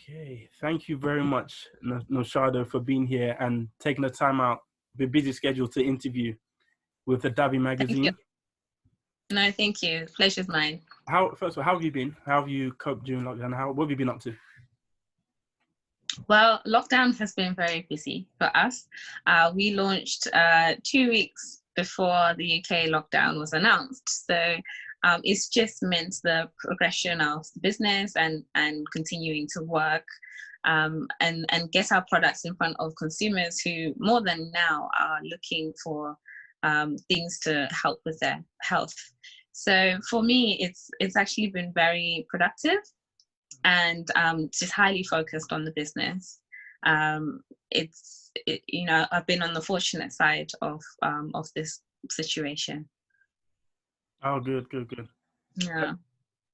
Okay, thank you very much, Nomshado, for being here and taking the time out, the busy schedule to interview with the Dabby Thank you. magazine. No, thank you. Pleasure's mine. First of all, how have you been? How have you coped during lockdown? What have you been up to? Well, lockdown has been very busy for us. We launched 2 weeks before the UK lockdown was announced. So it's just meant the progression of the business and continuing to work and get our products in front of consumers who more than now are looking for things to help with their health. So for me, it's actually been very productive and just highly focused on the business. I've been on the fortunate side of this situation. Oh, good. Yeah.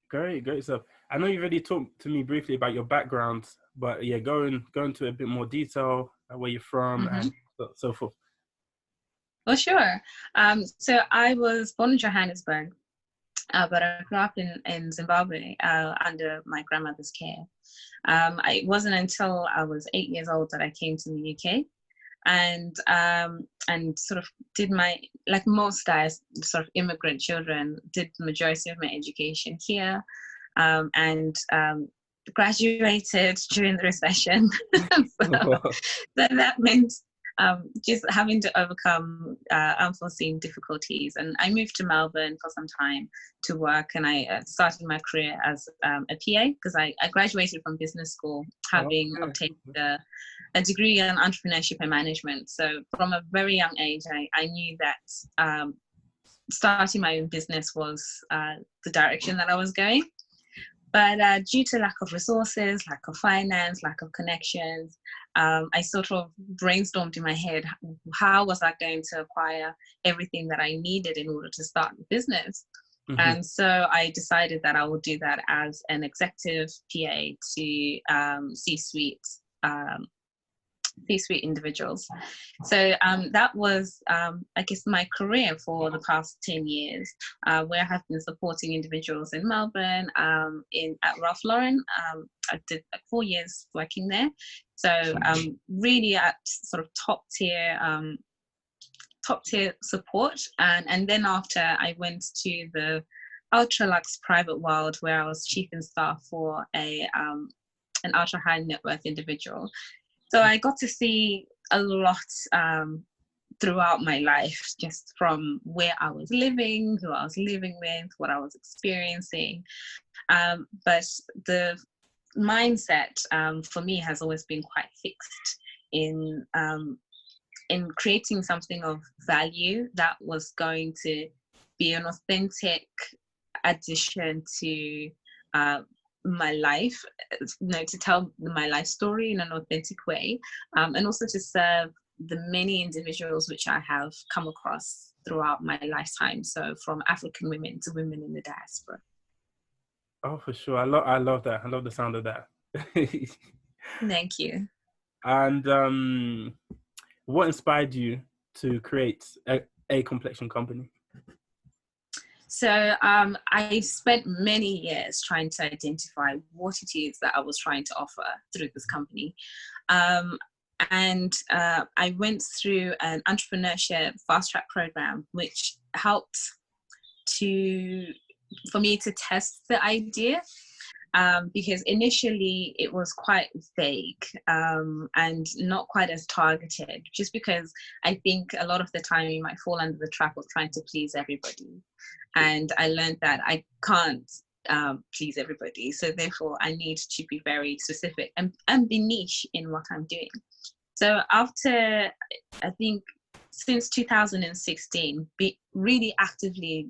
Great stuff. I know you've already talked to me briefly about your background, but yeah, go into a bit more detail, where you're from and so forth. Well, sure. So I was born in Johannesburg, but I grew up in Zimbabwe under my grandmother's care. It wasn't until I was 8 years old that I came to the UK and sort of did like most sort of immigrant children, did the majority of my education here and graduated during the recession. So that meant just having to overcome unforeseen difficulties. And I moved to Melbourne for some time to work, and I started my career as a PA because I graduated from business school having obtained a degree in entrepreneurship and management. So from a very young age, I knew that starting my own business was the direction that I was going. But due to lack of resources, lack of finance, lack of connections, I sort of brainstormed in my head, how was I going to acquire everything that I needed in order to start the business? And so I decided that I would do that as an executive PA to C-suite individuals. So that was, I guess, my career for the past 10 years, where I have been supporting individuals in Melbourne, at Ralph Lauren. I did 4 years working there. So really at sort of top tier support. And then after I went to the ultra luxe private world, where I was chief in staff for an ultra high net worth individual. So I got to see a lot throughout my life, just from where I was living, who I was living with, what I was experiencing. But the mindset for me has always been quite fixed in creating something of value that was going to be an authentic addition to my life, to tell my life story in an authentic way, and also to serve the many individuals which I have come across throughout my lifetime. So from African women to women in the diaspora. Oh, for sure. I love that. I love the sound of that. Thank you. And what inspired you to create a Complexion company? So I spent many years trying to identify what it is that I was trying to offer through this company. And I went through an entrepreneurship fast track program, which helped for me to test the idea. Because initially it was quite vague and not quite as targeted, just because I think a lot of the time you might fall under the trap of trying to please everybody. And I learned that I can't please everybody. So therefore I need to be very specific and be niche in what I'm doing. So after, I think, since 2016, be really actively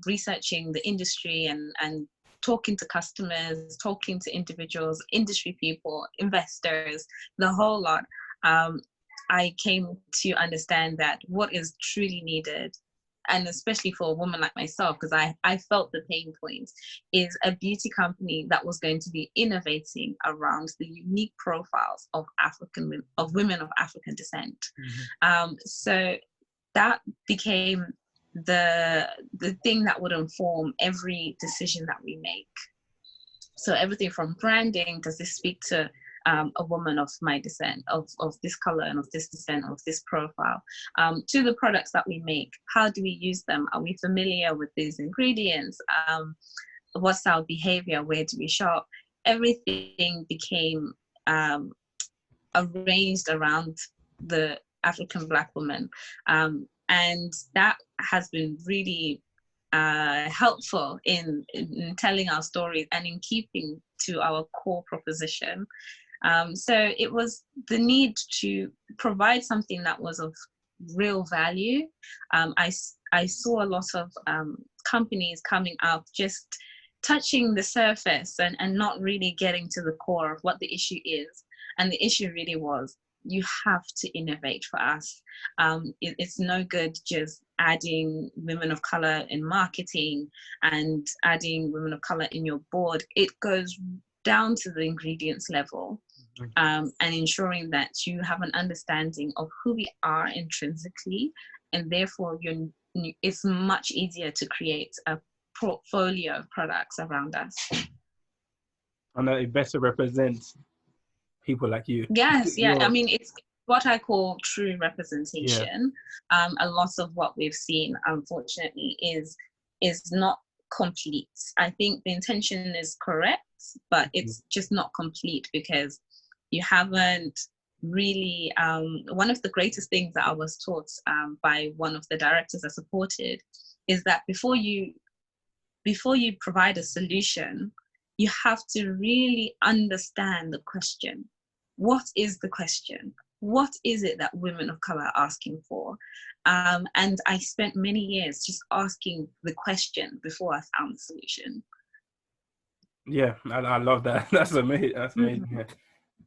researching the industry and talking to customers, talking to individuals, industry people, investors, the whole lot, I came to understand that what is truly needed, and especially for a woman like myself, because I felt the pain points, is a beauty company that was going to be innovating around the unique profiles of women of African descent. So that became the thing that would inform every decision that we make. So everything from branding, does this speak to a woman of my descent, of this color and of this descent, of this profile, to the products that we make? How do we use them? Are we familiar with these ingredients? What's our behavior? Where do we shop? Everything became arranged around the African Black woman. And that has been really helpful in telling our stories and in keeping to our core proposition. So it was the need to provide something that was of real value. I saw a lot of companies coming out just touching the surface and not really getting to the core of what the issue is. And the issue really was, you have to innovate for us. It's no good just adding women of color in marketing and adding women of color in your board. It goes down to the ingredients level, and ensuring that you have an understanding of who we are intrinsically, and therefore it's much easier to create a portfolio of products around us. And that it better represents people like you. Yes, yeah. I mean, it's what I call true representation. Yeah. A lot of what we've seen, unfortunately, is not complete. I think the intention is correct, but it's just not complete because you haven't really. One of the greatest things that I was taught by one of the directors I supported is that before you provide a solution, you have to really understand the question. What is the question? What is it that women of color are asking for? And I spent many years just asking the question before I found the solution. Yeah, I love that. That's amazing. That's amazing.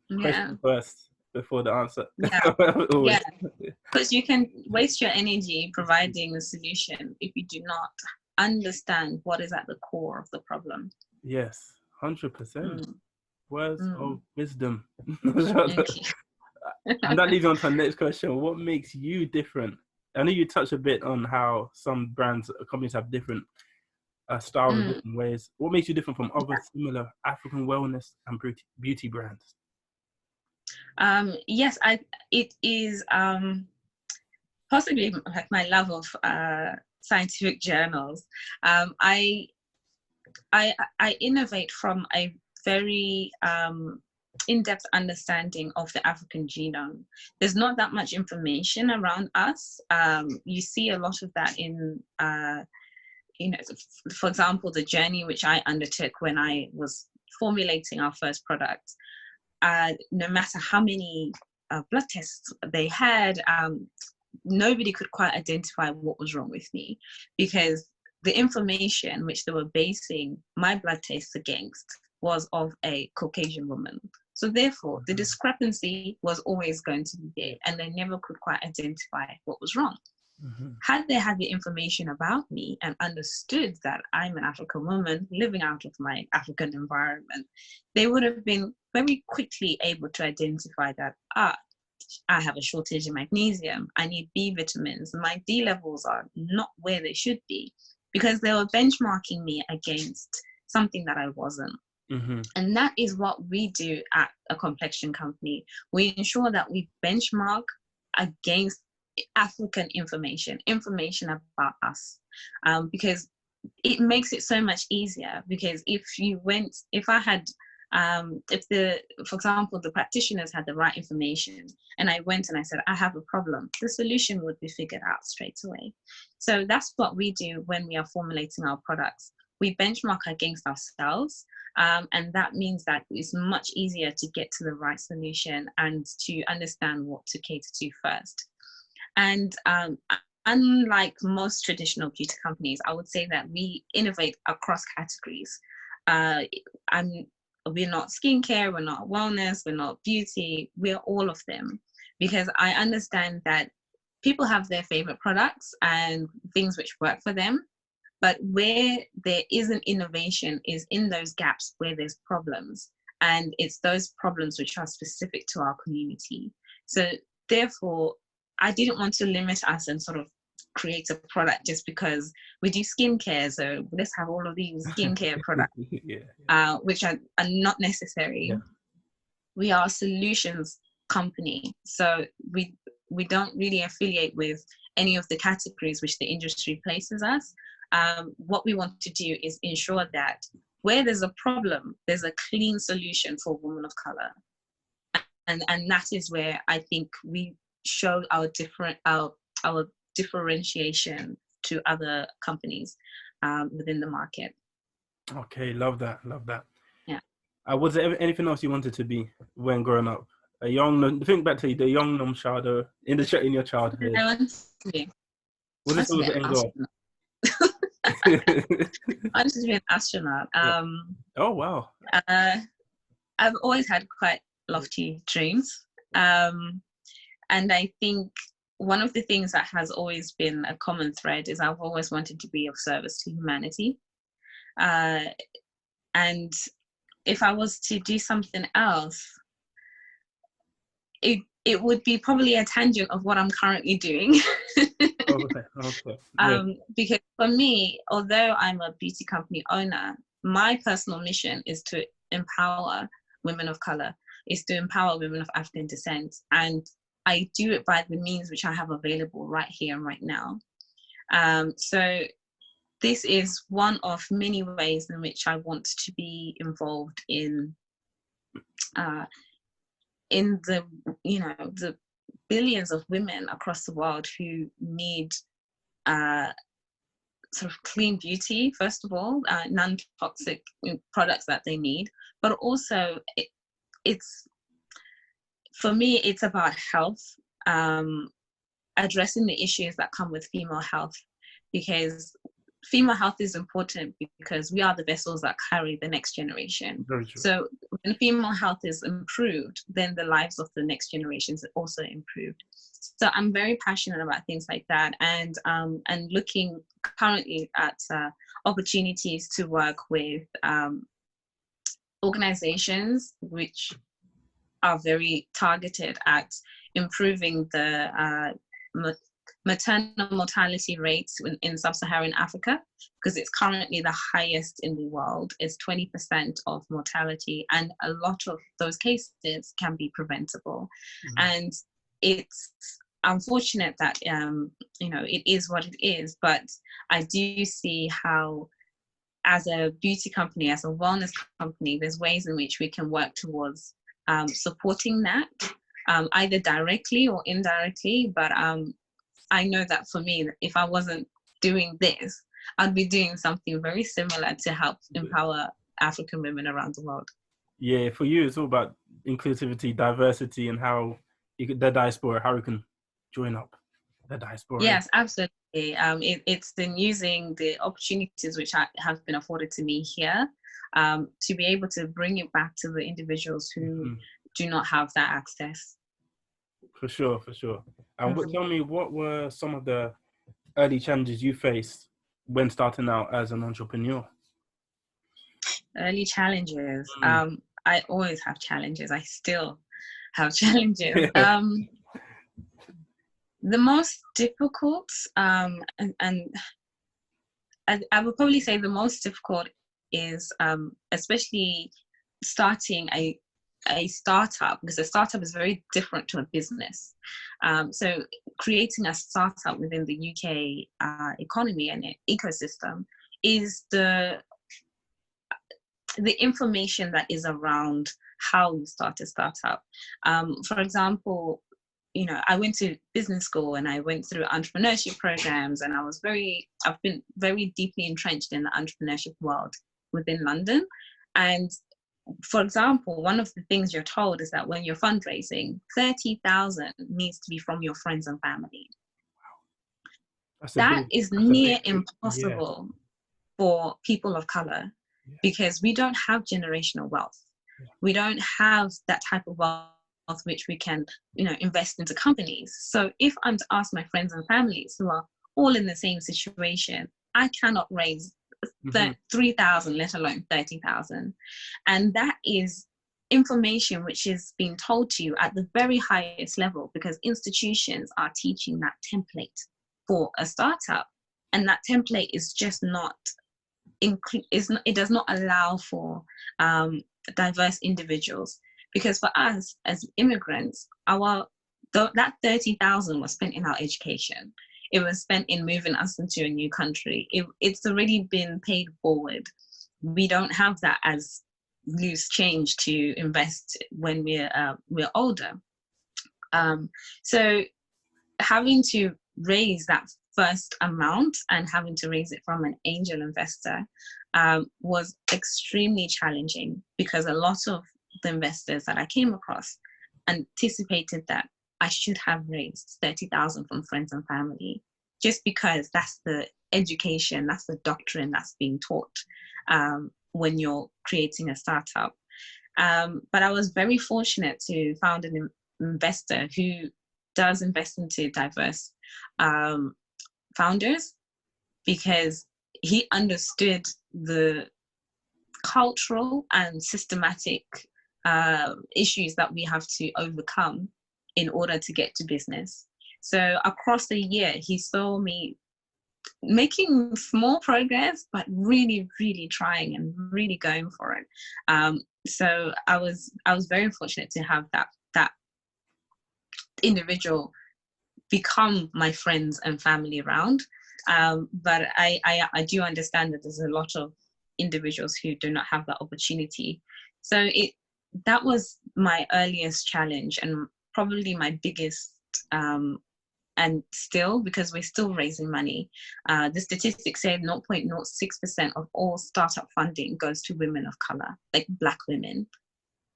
Yeah. Question first before the answer. Yeah. Because you can waste your energy providing a solution if you do not understand what is at the core of the problem. Yes, 100%. Words of wisdom. Thank you. And that leads on to the next question. What makes you different? I know you touched a bit on how some brands, companies have different styles in different ways. What makes you different from other similar African wellness and beauty brands? Yes, it is possibly like my love of scientific journals. I innovate from a very in-depth understanding of the African genome. There's not that much information around us. You see a lot of that in, for example, the journey which I undertook when I was formulating our first product. No matter how many blood tests they had, nobody could quite identify what was wrong with me, because the information which they were basing my blood tests against was of a Caucasian woman. So therefore, the discrepancy was always going to be there, and they never could quite identify what was wrong. Had they had the information about me and understood that I'm an African woman living out of my African environment, they would have been very quickly able to identify that, I have a shortage in magnesium, I need B vitamins, my D levels are not where they should be, because they were benchmarking me against something that I wasn't. And that is what we do at a Complexion company. We ensure that we benchmark against African information about us, because it makes it so much easier. Because if for example, the practitioners had the right information and I went and I said, I have a problem, the solution would be figured out straight away. So that's what we do when we are formulating our products. We benchmark against ourselves, and that means that it's much easier to get to the right solution and to understand what to cater to first. And unlike most traditional beauty companies, I would say that we innovate across categories. We're not skincare, we're not wellness, we're not beauty, we're all of them. Because I understand that people have their favorite products and things which work for them, but where there isn't innovation is in those gaps where there's problems. And it's those problems which are specific to our community. So therefore, I didn't want to limit us and sort of create a product just because we do skincare, so let's have all of these skincare products, which are not necessary. Yeah. We are a solutions company, so we don't really affiliate with any of the categories which the industry places us. What we want to do is ensure that where there's a problem, there's a clean solution for women of color, and that is where I think we show our differentiation to other companies within the market. Okay, love that. Yeah. Was there anything else you wanted to be when growing up? Think back to the young Nomshado in your childhood. I want to be, Was this always the end goal? I wanted to be an astronaut. Oh wow. I've always had quite lofty dreams, and I think one of the things that has always been a common thread is I've always wanted to be of service to humanity, and if I was to do something else, it would be probably a tangent of what I'm currently doing. Okay. Yeah. Because for me, although I'm a beauty company owner, my personal mission is to empower women of color, is to empower women of African descent. And I do it by the means which I have available right here and right now. So this is one of many ways in which I want to be involved in the, the billions of women across the world who need sort of clean beauty, first of all, non-toxic products that they need, but also it's, for me, it's about health, addressing the issues that come with female health, because female health is important because we are the vessels that carry the next generation. Very true. So when female health is improved, then the lives of the next generations are also improved. So I'm very passionate about things like that, and looking currently at opportunities to work with organizations which are very targeted at improving the maternal mortality rates in sub-Saharan Africa, because it's currently the highest in the world. It's 20% of mortality, and a lot of those cases can be preventable. And it's unfortunate that it is what it is, but I do see how, as a beauty company, as a wellness company, there's ways in which we can work towards supporting that, either directly or indirectly. But I know that for me, if I wasn't doing this, I'd be doing something very similar to help empower African women around the world. Yeah, for you, it's all about inclusivity, diversity, and how the diaspora, how we can join up the diaspora. Yes, absolutely. It's in using the opportunities which have been afforded to me here to be able to bring it back to the individuals who do not have that access. For sure. And tell me, what were some of the early challenges you faced when starting out as an entrepreneur? Early challenges. I always have challenges. I still have challenges. The most difficult, and I would probably say the most difficult is especially starting a startup, because a startup is very different to a business. So creating a startup within the UK economy and ecosystem is the information that is around how you start a startup. For example, I went to business school and I went through entrepreneurship programs, and I've been very deeply entrenched in the entrepreneurship world within London. And for example, one of the things you're told is that when you're fundraising, 30,000 needs to be from your friends and family. Wow. That is near impossible for people of color, because we don't have generational wealth. We don't have that type of wealth which we can, invest into companies. So if I'm to ask my friends and families who are all in the same situation, I cannot raise 3,000, let alone 30,000. And that is information which is being told to you at the very highest level, because institutions are teaching that template for a startup, and that template is just not it does not allow for diverse individuals, because for us as immigrants, that 30,000 was spent in our education. It was spent in moving us into a new country. It's already been paid forward. We don't have that as loose change to invest when we're older. So having to raise that first amount and having to raise it from an angel investor was extremely challenging, because a lot of the investors that I came across anticipated that I should have raised 30,000 from friends and family, just because that's the education, that's the doctrine that's being taught when you're creating a startup. But I was very fortunate to find an investor who does invest into diverse founders, because he understood the cultural and systematic issues that we have to overcome in order to get to business. So across the year, he saw me making small progress, but really, really trying and really going for it. So I was very fortunate to have that individual become my friends and family around. But I do understand that there's a lot of individuals who do not have that opportunity. So that was my earliest challenge, and probably my biggest, and still, because we're still raising money. The statistics say 0.06% of all startup funding goes to women of color, like Black women.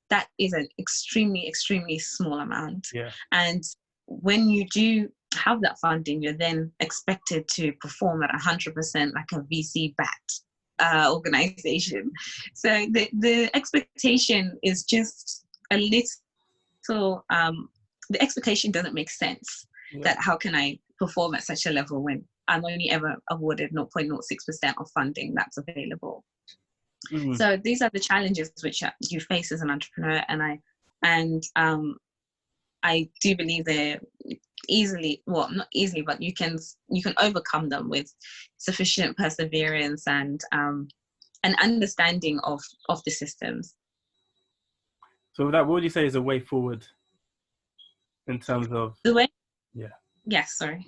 That is an extremely, extremely small amount. Yeah. And when you do have that funding, you're then expected to perform at 100% like a VC-backed organization. So the expectation is just a little, the expectation doesn't make sense. Yeah. That how can I perform at such a level when I'm only ever awarded 0.06% of funding that's available. Mm-hmm. So these are the challenges which you face as an entrepreneur, and I do believe they're easily, well, not easily, but you can overcome them with sufficient perseverance and an understanding of the systems. So what would you say is a way forward in terms of the way? Yeah. Yes, sorry.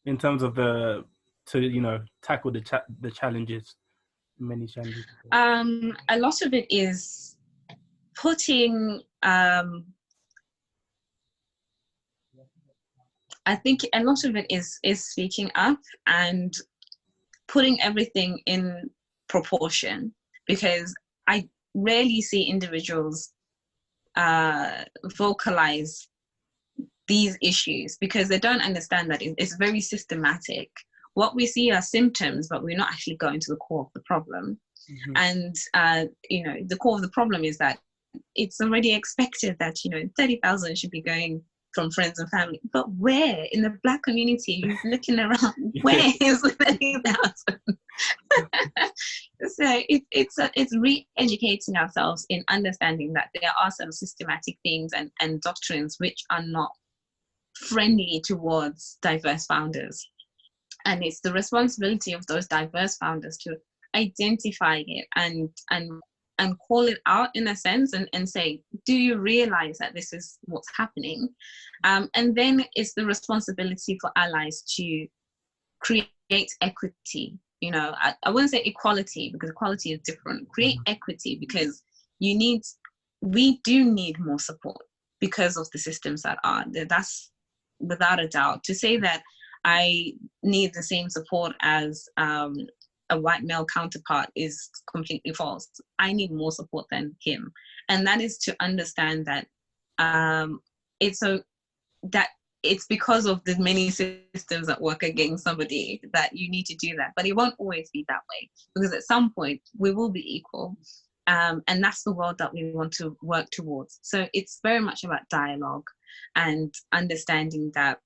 In terms of tackle the challenges, many challenges. A lot of it is putting. I think a lot of it is speaking up and putting everything in proportion, because I rarely see individuals vocalize these issues, because they don't understand that it's very systematic. What we see are symptoms, but we're not actually going to the core of the problem. Mm-hmm. And the core of the problem is that it's already expected that 30,000 should be going from friends and family, but where in the Black community you're looking around, where is 30,000? So it's re-educating ourselves in understanding that there are some systematic things and doctrines which are not friendly towards diverse founders, and it's the responsibility of those diverse founders to identify it and call it out in a sense, and say, do you realize that this is what's happening? And then it's the responsibility for allies to create equity. I wouldn't say equality, because equality is different. Create equity, because we do need more support because of the systems that are there. That's without a doubt. To say that I need the same support as a white male counterpart is completely false. I need more support than him. And that is to understand that it's because of the many systems that work against somebody that you need to do that. But it won't always be that way, because at some point we will be equal. And that's the world that we want to work towards. So it's very much about dialogue and understanding that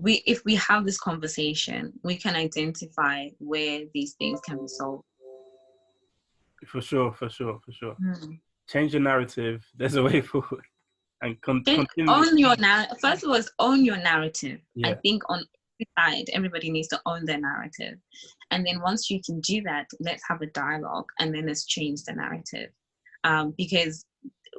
if we have this conversation, we can identify where these things can be solved. For sure. Change the narrative. There's a way forward. and continue. Own your first of all, is own your narrative. I Yeah, think on every side, everybody needs to own their narrative. And then once you can do that, let's have a dialogue, and then let's change the narrative. Because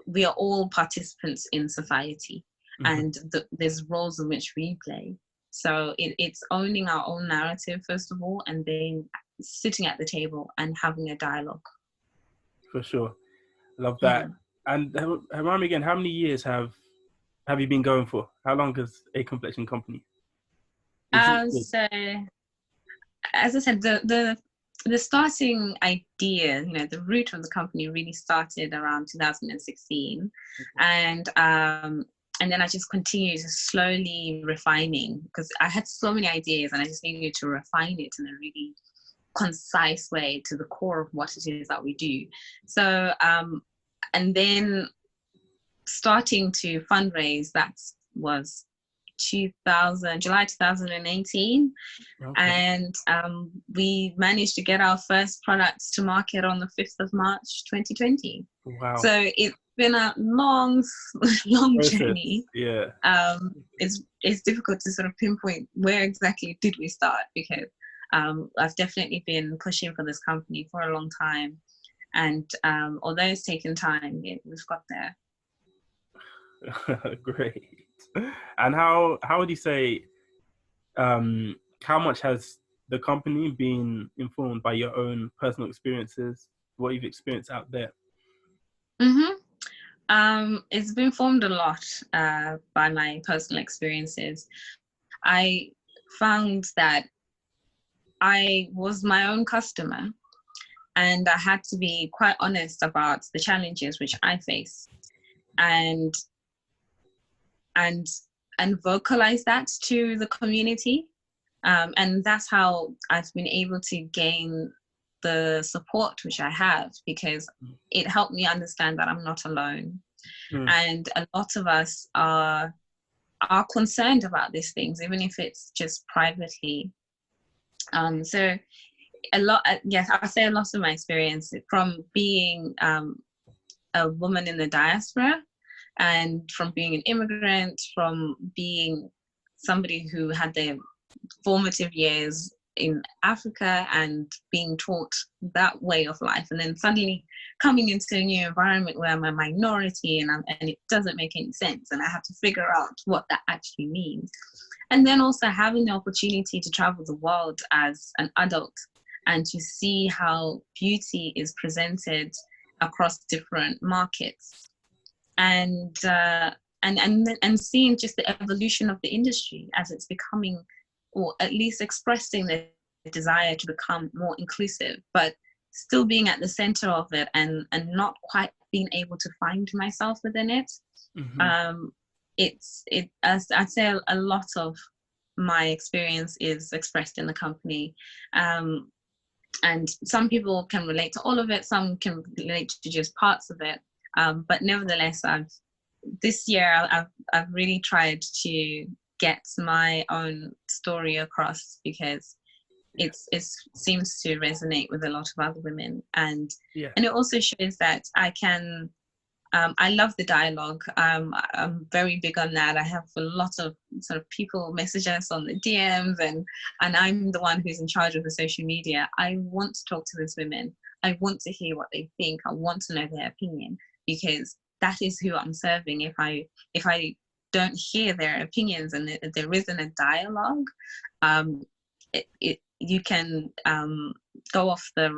we are all participants in society, and there's roles in which we play. So it's owning our own narrative, first of all, and then sitting at the table and having a dialogue. for sure. Love that. And remind me again, how many years have you been going for? How long has a Complexion company existed? So, as I said, the starting idea, the root of the company really started around 2016, and then I just continued slowly refining, because I had so many ideas and I just needed to refine it in a really concise way to the core of what it is that we do. So, and then starting to fundraise, that was July 2018. Okay. And we managed to get our first products to market on the 5th of March 2020. Wow. So it's been a long journey. Yeah. It's difficult to sort of pinpoint where exactly did we start, because I've definitely been pushing for this company for a long time, and although it's taken time, we've got there. Great. And how would you say, how much has the company been informed by your own personal experiences, what you've experienced out there? It's been formed a lot by my personal experiences. I found that I was my own customer, and I had to be quite honest about the challenges which I face, and vocalize that to the community. And that's how I've been able to gain the support which I have, because it helped me understand that I'm not alone. And a lot of us are concerned about these things, even if it's just privately. So a lot, yes, I say a lot of my experience from being a woman in the diaspora, and from being an immigrant, from being somebody who had their formative years in Africa and being taught that way of life, and then suddenly coming into a new environment where I'm a minority and it doesn't make any sense, and I have to figure out what that actually means. And then also having the opportunity to travel the world as an adult and to see how beauty is presented across different markets, and seeing just the evolution of the industry as it's becoming, or at least expressing the desire to become more inclusive, but still being at the center of it, and not quite being able to find myself within it. As I'd say, a lot of my experience is expressed in the company, and some people can relate to all of it, some can relate to just parts of it, but nevertheless, this year I've really tried to get my own story across, because it seems to resonate with a lot of other women, and it also shows that I can. I love the dialogue. I'm very big on that. I have a lot of sort of people message us on the DMs, and I'm the one who's in charge of the social media. I want to talk to these women. I want to hear what they think. I want to know their opinion, because that is who I'm serving. If I don't hear their opinions and there isn't a dialogue, you can go off the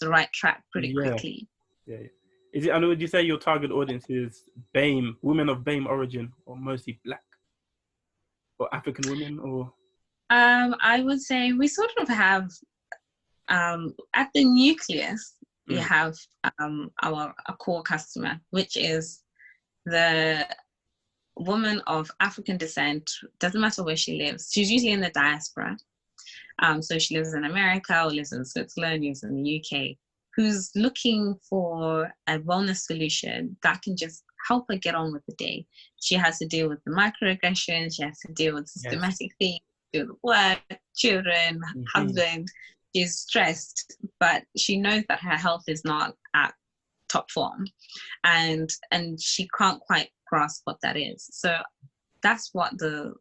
right track pretty quickly. Yeah. Is it? And would you say your target audience is BAME, women of BAME origin, or mostly Black or African women, or? I would say we sort of have at the nucleus we have our core customer, which is the woman of African descent. Doesn't matter where she lives. She's usually in the diaspora. So she lives in America, or lives in Switzerland, lives in the UK, who's looking for a wellness solution that can just help her get on with the day. She has to deal with the microaggressions, she has to deal with systematic things, deal with work, children, husband. She's stressed, but she knows that her health is not at top form, and she can't quite grasp what that is. So that's what the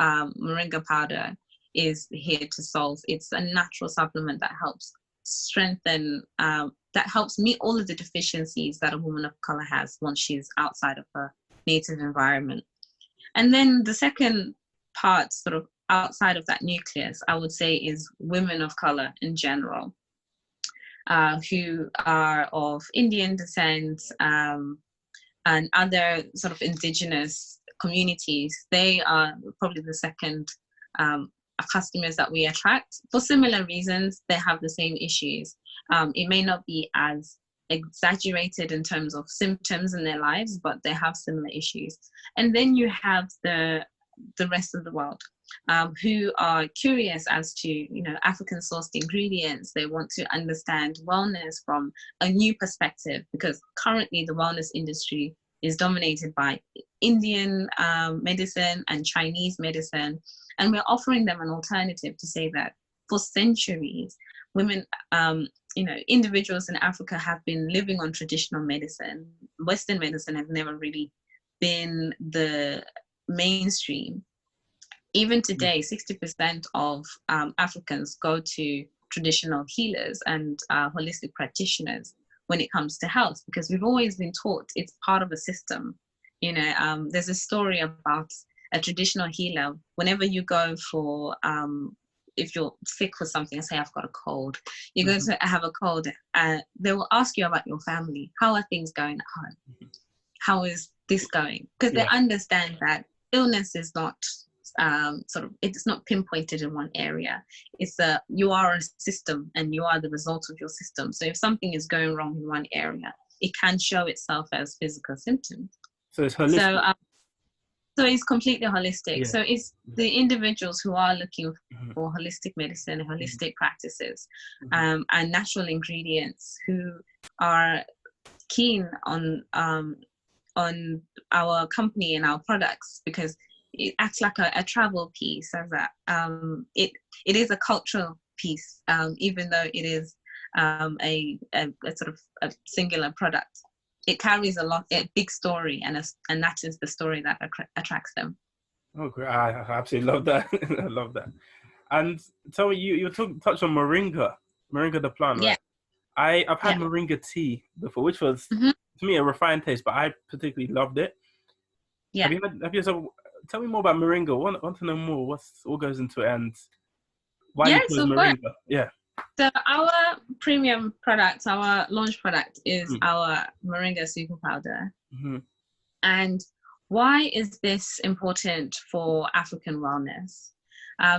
Moringa powder is here to solve. It's a natural supplement that helps strengthen, that helps meet all of the deficiencies that a woman of color has once she's outside of her native environment. And then the second part, sort of outside of that nucleus, I would say, is women of color in general, who are of Indian descent, and other sort of indigenous communities. They are probably the second customers that we attract for similar reasons. They have the same issues. It may not be as exaggerated in terms of symptoms in their lives, but they have similar issues. And then you have the rest of the world, who are curious as to, you know, African sourced ingredients. They want to understand wellness from a new perspective, because currently the wellness industry is dominated by Indian medicine and Chinese medicine. And we're offering them an alternative to say that for centuries, women, you know, individuals in Africa have been living on traditional medicine. Western medicine has never really been the mainstream. Even today, 60% of Africans go to traditional healers and holistic practitioners when it comes to health, because we've always been taught it's part of a system. You know, there's a story about a traditional healer. Whenever you go for, if you're sick for something, say I've got a cold, you're going to have a cold, they will ask you about your family. How are things going at home? How is this going? Because they understand that illness is not it's not pinpointed in one area. It's you are a system and you are the result of your system. So if something is going wrong in one area, it can show itself as physical symptoms. So it's holistic. So it's completely holistic. So it's the individuals who are looking for holistic medicine, holistic practices, and natural ingredients, who are keen on our company and our products, because it acts like a travel piece, as that it is a cultural piece, even though it is a sort of a singular product. It carries a big story, and that is the story that attracts them. Oh, great! I absolutely love that. I love that. And tell me, you touched on Moringa the plant, right? I've had Moringa tea before, which was to me a refined taste, but I particularly loved it. Yeah. Have you tell me more about Moringa. I want to know more. What goes into it, and why you chose Moringa? Yeah. So our premium product, our launch product, is our Moringa super powder. And why is this important for African wellness?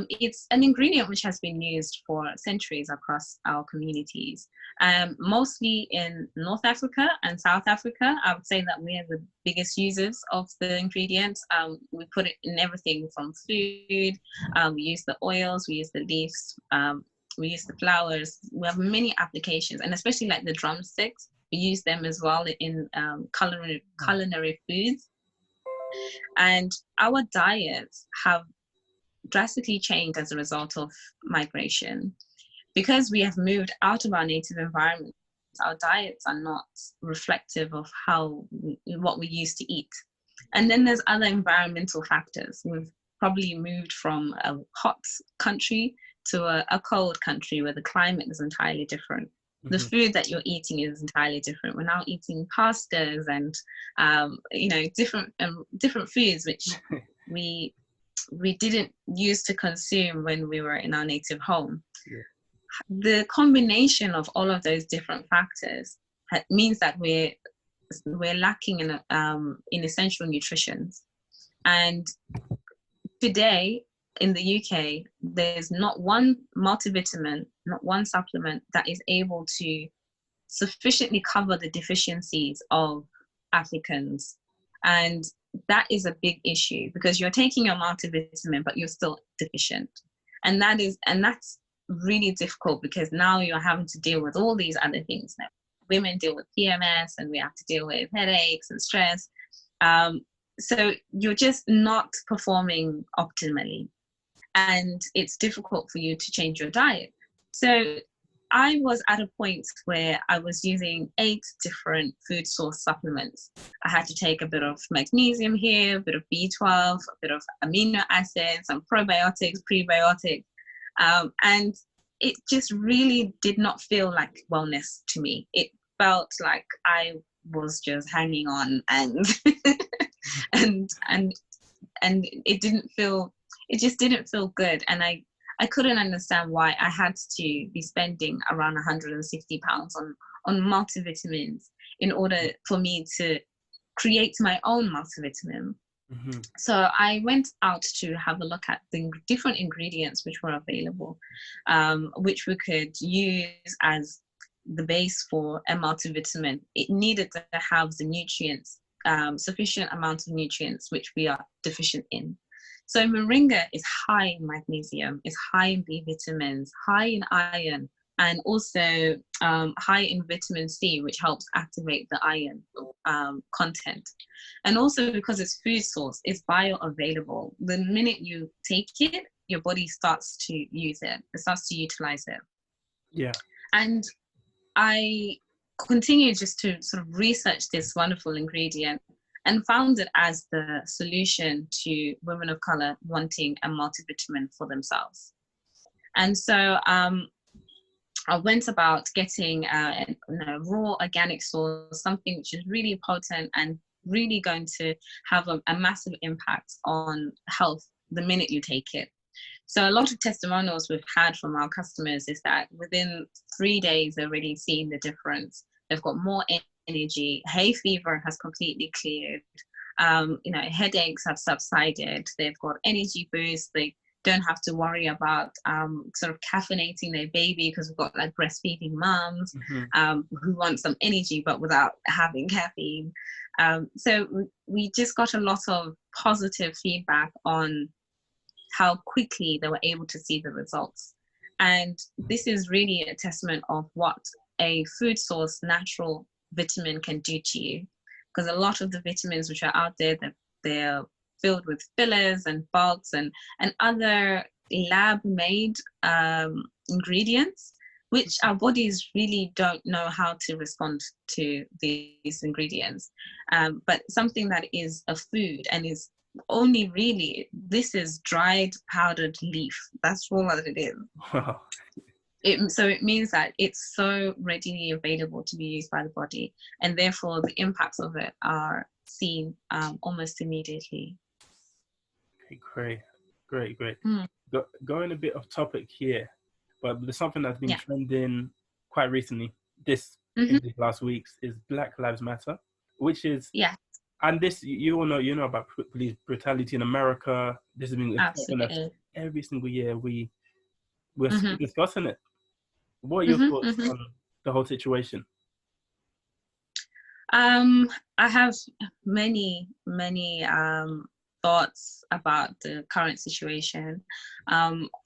It's an ingredient which has been used for centuries across our communities, mostly in North Africa and South Africa. I would say that we are the biggest users of the ingredients. We put it in everything from food. We use the oils, we use the leaves, we use the flowers. We have many applications, and especially like the drumsticks, we use them as well in culinary foods. And our diets have drastically changed as a result of migration. Because we have moved out of our native environment, our diets are not reflective of what we used to eat. And then there's other environmental factors. We've probably moved from a hot country to a cold country where the climate is entirely different. The food that you're eating is entirely different. We're now eating pastas and different foods which we didn't used to consume when we were in our native home. The combination of all of those different factors means that we're lacking in essential nutrition. And today in the UK, there's not one multivitamin, not one supplement that is able to sufficiently cover the deficiencies of Africans. And that is a big issue, because you're taking your multivitamin, but you're still deficient. And that's really difficult, because now you're having to deal with all these other things. Now, women deal with PMS, and we have to deal with headaches and stress. So you're just not performing optimally, and it's difficult for you to change your diet. So I was at a point where I was using 8 different food source supplements. I had to take a bit of magnesium here, a bit of B12, a bit of amino acids, some probiotics, prebiotics. And it just really did not feel like wellness to me. It felt like I was just hanging on and and it just didn't feel good. And I couldn't understand why I had to be spending around £160 on multivitamins in order for me to create my own multivitamin. Mm-hmm. So I went out to have a look at the different ingredients which were available, which we could use as the base for a multivitamin. It needed to have the nutrients, sufficient amount of nutrients which we are deficient in. So Moringa is high in magnesium, is high in B vitamins, high in iron, and also high in vitamin C, which helps activate the iron content. And also because it's food source, it's bioavailable. The minute you take it, your body starts to use it. It starts to utilize it. Yeah. And I continued just to sort of research this wonderful ingredient and found it as the solution to women of color wanting a multivitamin for themselves. And so I went about getting a raw organic source, something which is really potent and really going to have a massive impact on health the minute you take it. So a lot of testimonials we've had from our customers is that within 3 days, they're already seeing the difference. They've got more energy. Hay fever has completely cleared. Headaches have subsided. They've got energy boost. They don't have to worry about sort of caffeinating their baby, because we've got like breastfeeding moms who want some energy but without having caffeine. So we just got a lot of positive feedback on how quickly they were able to see the results. And this is really a testament of what a food source natural vitamin can do to you, because a lot of the vitamins which are out there, they're filled with fillers and bulks and other lab-made ingredients, which our bodies really don't know how to respond to these ingredients. But something that is a food and is only really, this is dried powdered leaf. That's all that it is. Wow. So it means that it's so readily available to be used by the body, and therefore the impacts of it are seen almost immediately. Okay, great. Going a bit off topic here, but there's something that's been trending quite recently. This in these last weeks is Black Lives Matter, which is and this you all know about police brutality in America. This has been every single year we're discussing it. What are your thoughts on the whole situation? I have many thoughts about the current situation.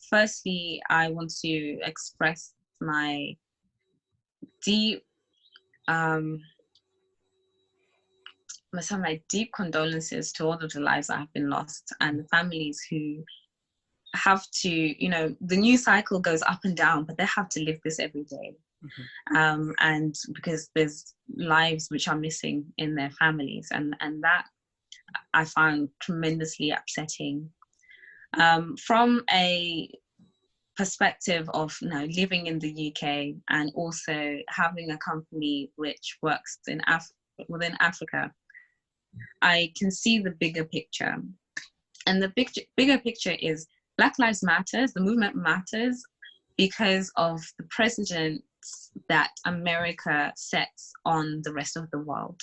Firstly, I want to express my deep condolences to all of the lives that have been lost and the families who have to, the news cycle goes up and down, but they have to live this every day. And because there's lives which are missing in their families, and that I found tremendously upsetting. From a perspective of living in the UK and also having a company which works within Africa, I can see the bigger picture. And the bigger picture is Black Lives Matter, the movement matters because of the precedents that America sets on the rest of the world.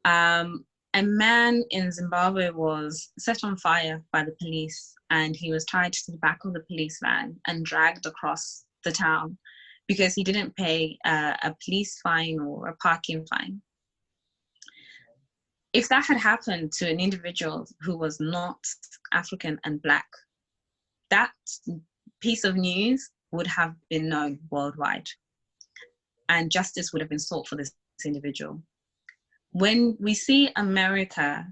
A man in Zimbabwe was set on fire by the police, and he was tied to the back of the police van and dragged across the town because he didn't pay a police fine or a parking fine. If that had happened to an individual who was not African and Black, that piece of news would have been known worldwide, and justice would have been sought for this individual. When we see America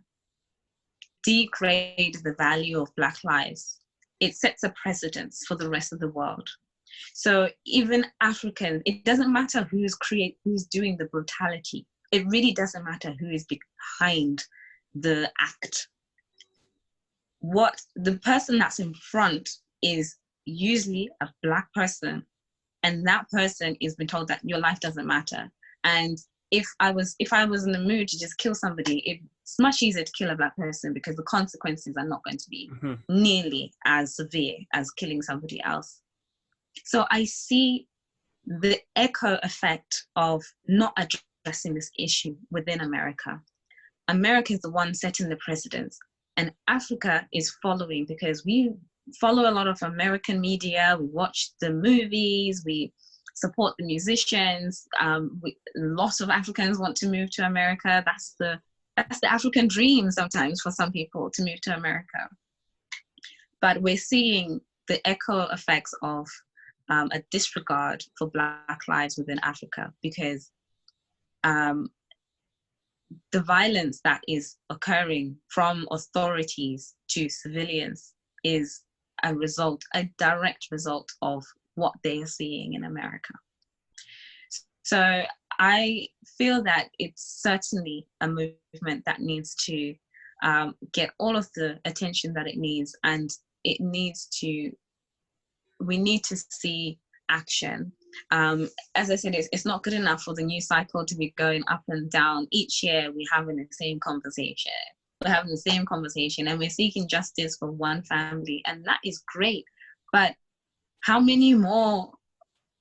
degrade the value of Black lives, it sets a precedence for the rest of the world. So even Africans, it doesn't matter who's doing the brutality. It really doesn't matter who is behind the act. What the person that's in front is usually a Black person, and that person is been told that your life doesn't matter. And if I was in the mood to just kill somebody, it's much easier to kill a Black person because the consequences are not going to be nearly as severe as killing somebody else. So I see the echo effect of not addressing this issue within America. America is the one setting the precedence, and Africa is following because we follow a lot of American media, we watch the movies, we support the musicians. Lots of Africans want to move to America. That's the African dream sometimes for some people, to move to America. But we're seeing the echo effects of a disregard for Black lives within Africa, because the violence that is occurring from authorities to civilians is a direct result of what they are seeing in America. So I feel that it's certainly a movement that needs to get all of the attention that it needs, and we need to see action. As I said, it's not good enough for the news cycle to be going up and down. Each year we're having the same conversation. And we're seeking justice for one family, and that is great. But how many more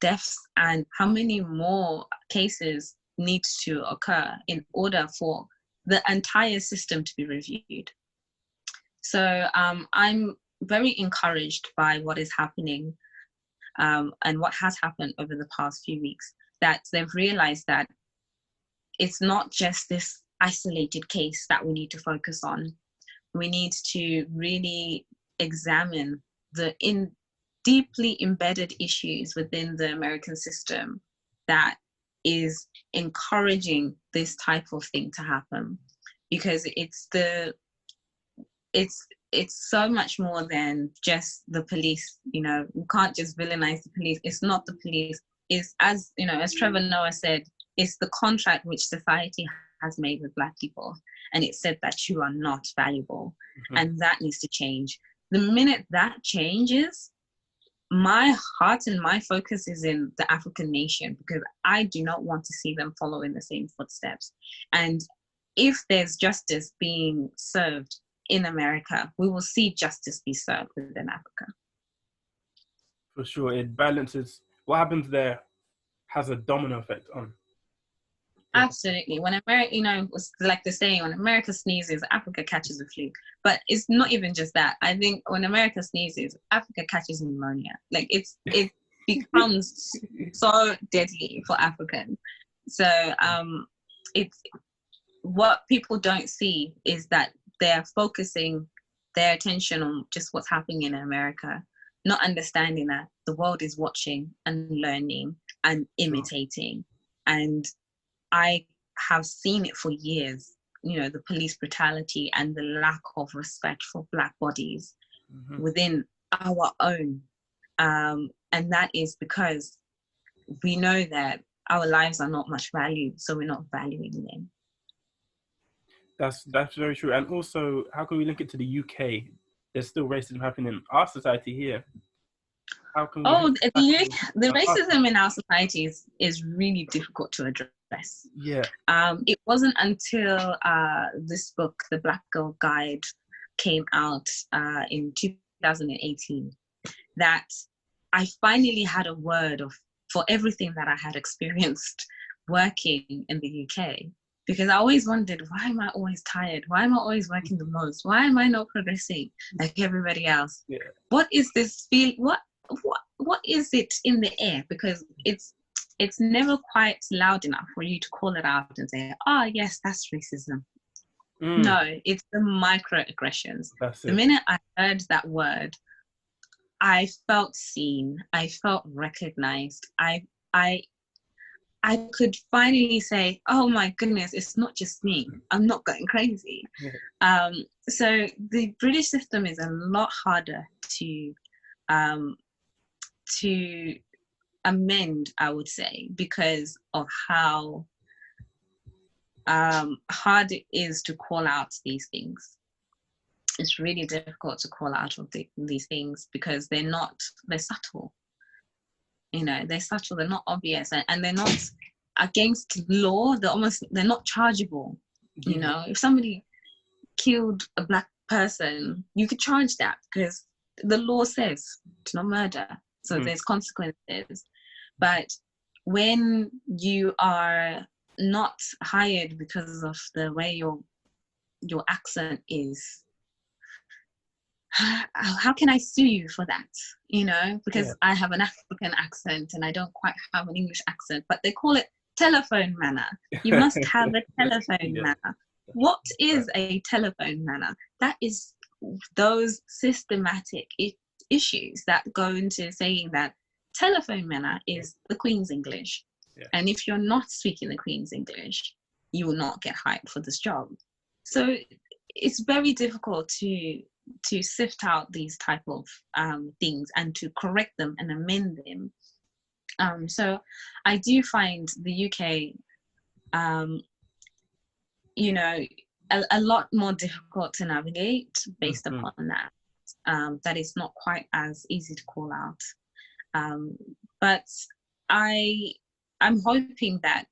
deaths and how many more cases need to occur in order for the entire system to be reviewed? So I'm very encouraged by what is happening and what has happened over the past few weeks, that they've realized that it's not just this isolated case that we need to focus on. We need to really examine the deeply embedded issues within the American system that is encouraging this type of thing to happen, because it's so much more than just the police. You know, we can't just villainize the police. It's not the police. It's, as you know, as Trevor Noah said, it's the contract which society has made with Black people, and it said that you are not valuable, and that needs to change. The minute that changes, my heart and my focus is in the African nation, because I do not want to see them follow in the same footsteps. And if there's justice being served in America, we will see justice be served within Africa. For sure, it balances. What happens there has a domino effect on. Absolutely. When America, you know, it's like the saying, when America sneezes, Africa catches the flu. But it's not even just that. I think when America sneezes, Africa catches pneumonia. Like it becomes so deadly for Africans. So it's what people don't see is that they're focusing their attention on just what's happening in America, not understanding that the world is watching and learning and imitating. And I have seen it for years, you know, the police brutality and the lack of respect for Black bodies within our own. And that is because we know that our lives are not much valued, so we're not valuing them. That's very true. And also, how can we link it to the UK? There's still racism happening in our society here. How can we the racism in our society is really difficult to address. Yeah. It wasn't until this book, The Black Girl Guide, came out in 2018 that I finally had a word for everything that I had experienced working in the UK. Because I always wondered, why am I always tired? Why am I always working the most? Why am I not progressing like everybody else? Yeah. What is this feel? What is it in the air? Because it's never quite loud enough for you to call it out and say, oh yes, that's racism. No, it's the microaggressions. The minute I heard that word, I felt seen. I felt recognized. I could finally say, oh my goodness, it's not just me. I'm not going crazy. Yeah. So the British system is a lot harder to amend, I would say, because of how hard it is to call out these things. It's really difficult to call out of these things because they're subtle. You know, they're subtle, they're not obvious, and they're not against law. They're not chargeable. You know, if somebody killed a Black person, you could charge that because the law says it's not murder. So there's consequences. But when you are not hired because of the way your accent is, how can I sue you for that? You know, because I have an African accent and I don't quite have an English accent, but they call it telephone manner. You must have a telephone manner. What is a telephone manner? That is those systematic issues that go into saying that telephone manner is the Queen's English. And if you're not speaking the Queen's English, you will not get hired for this job. So it's very difficult to sift out these type of things and to correct them and amend them. So I do find the UK, you know, a lot more difficult to navigate based upon that. That is not quite as easy to call out. But I'm hoping that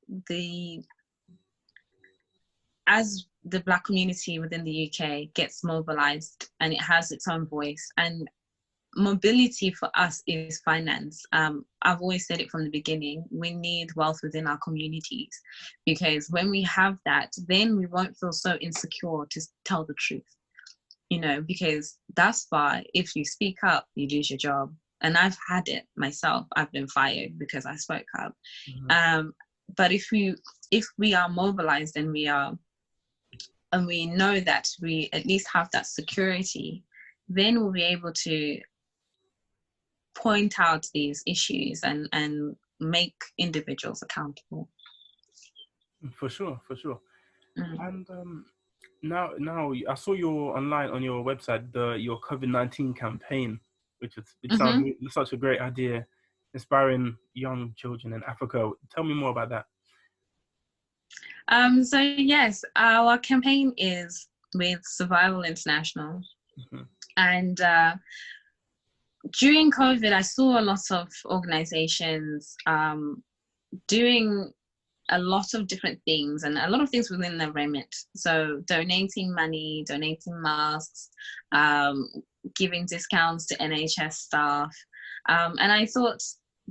as the Black community within the UK gets mobilized and it has its own voice, and mobility for us is finance. I've always said it from the beginning, we need wealth within our communities, because when we have that, then we won't feel so insecure to tell the truth, you know, because thus far, if you speak up, you lose your job. And I've had it myself. I've been fired because I spoke up. But if we are mobilized and we know that we at least have that security, then we'll be able to point out these issues and make individuals accountable. For sure. And now I saw your online on your website your COVID-19 campaign, which sounds such a great idea, inspiring young children in Africa. Tell me more about that. So yes, our campaign is with Survival International, and during COVID, I saw a lot of organizations doing a lot of different things, and a lot of things within their remit. So donating money, donating masks, giving discounts to NHS staff. And I thought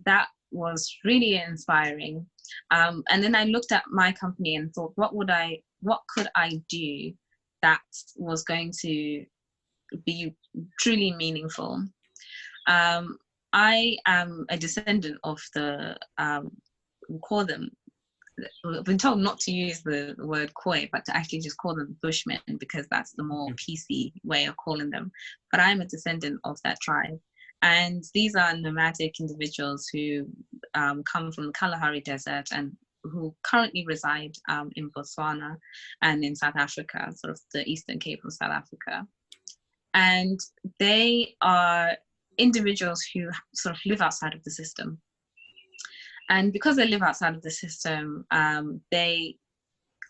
that was really inspiring. And then I looked at my company and thought, what could I do that was going to be truly meaningful? I am a descendant of we call them, we've been told not to use the word Khoi, but to actually just call them Bushmen, because that's the more PC way of calling them. But I'm a descendant of that tribe. And these are nomadic individuals who come from the Kalahari Desert and who currently reside in Botswana and in South Africa, sort of the Eastern Cape of South Africa. And they are individuals who sort of live outside of the system. And because they live outside of the system, they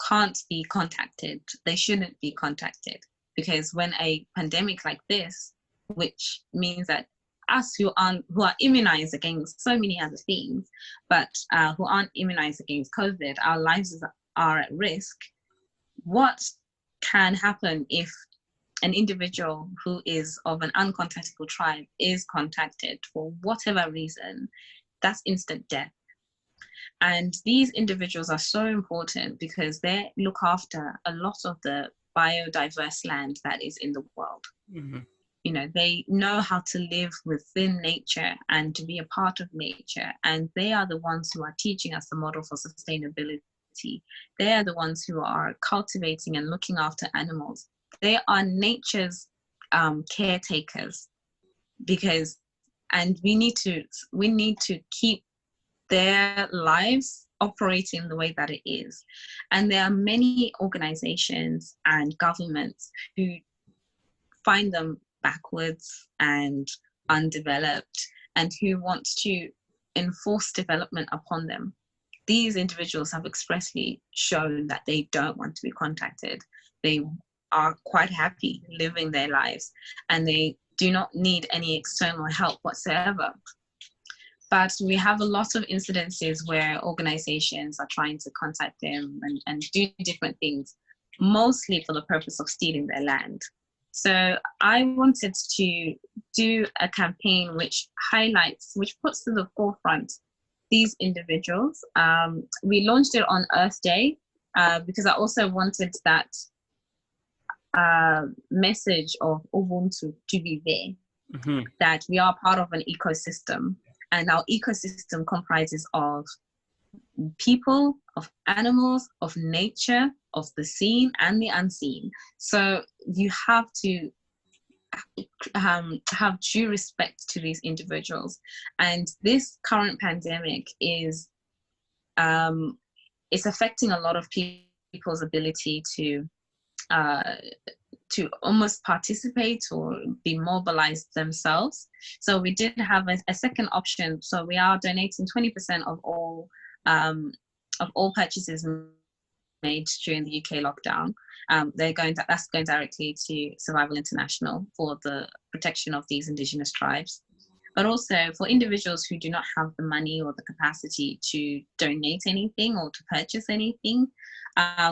can't be contacted. They shouldn't be contacted, because when a pandemic like this, which means that us who are immunized against so many other things, but who aren't immunized against COVID, our lives are at risk. What can happen if an individual who is of an uncontactable tribe is contacted for whatever reason? That's instant death. And these individuals are so important because they look after a lot of the biodiverse land that is in the world. You know, they know how to live within nature and to be a part of nature. And they are the ones who are teaching us the model for sustainability. They are the ones who are cultivating and looking after animals. They are nature's caretakers, and we need to keep their lives operating the way that it is. And there are many organizations and governments who find them backwards and undeveloped and who wants to enforce development upon them. These individuals have expressly shown that they don't want to be contacted. They are quite happy living their lives, and they do not need any external help whatsoever. But we have a lot of incidences where organizations are trying to contact them and do different things, mostly for the purpose of stealing their land. So I wanted to do a campaign which puts to the forefront these individuals. We launched it on Earth Day because I also wanted that message of Ubuntu to be there, that we are part of an ecosystem, and our ecosystem comprises of people, of animals, of nature, of the seen and the unseen. So you have to have due respect to these individuals. And this current pandemic is it's affecting a lot of people's ability to almost participate or be mobilized themselves. So we did have a second option. So we are donating 20% of all purchases made during the UK lockdown. That's going directly to Survival International for the protection of these Indigenous tribes. But also for individuals who do not have the money or the capacity to donate anything or to purchase anything,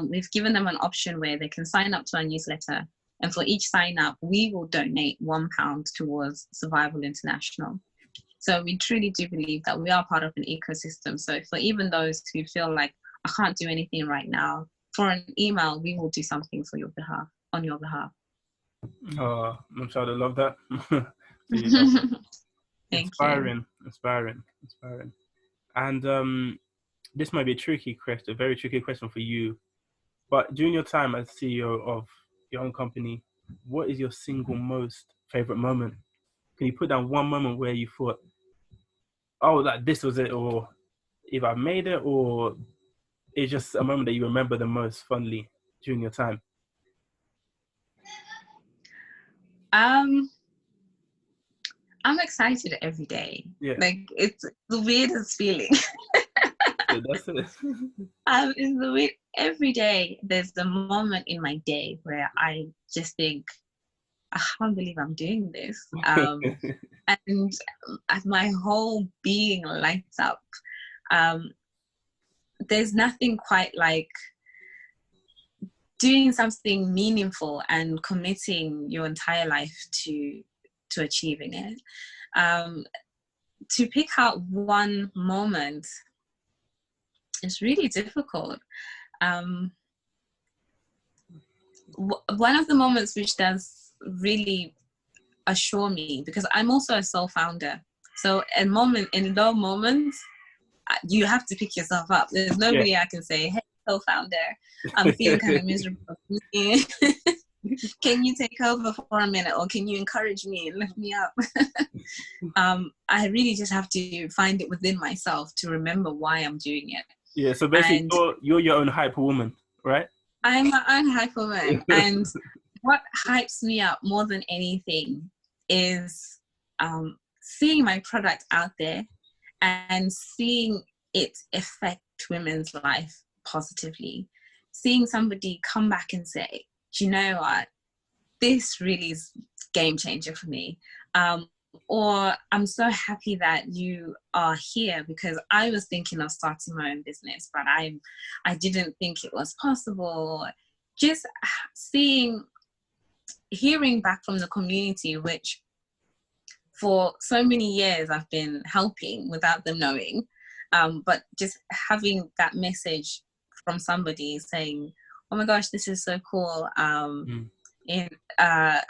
we've given them an option where they can sign up to our newsletter. And for each sign up, we will donate £1 towards Survival International. So we truly do believe that we are part of an ecosystem. So for even those who feel like, I can't do anything right now, for an email, we will do something for your behalf, on your behalf. Oh, I'm sure I love that. Inspiring. And this might be a very tricky question for you. But during your time as CEO of your own company, what is your single most favorite moment? Can you put down one moment where you thought, oh, like this was it, or if I made it, or it's just a moment that you remember the most fondly during your time? I'm excited every day. Yeah. Like, it's the weirdest feeling. Yeah, that's it. It's the weird, every day there's a moment in my day where I just think, I can't believe I'm doing this. And my whole being lights up. There's nothing quite like doing something meaningful and committing your entire life to achieving it. To pick out one moment is really difficult. One of the moments which does really assure me, because I'm also a sole founder, so in low moments, you have to pick yourself up. There's nobody I can say, hey, co-founder, I'm feeling kind of miserable. Can you take over for a minute, or can you encourage me and lift me up? I really just have to find it within myself to remember why I'm doing it. Yeah, so basically you're your own hype woman, right? I'm my own hype woman. And what hypes me up more than anything is seeing my product out there and seeing it affect women's life positively. Seeing somebody come back and say, do you know what, this really is game changer for me. Or I'm so happy that you are here because I was thinking of starting my own business, but I didn't think it was possible. Just hearing back from the community, which for so many years I've been helping without them knowing, but just having that message from somebody saying, oh my gosh, this is so cool. I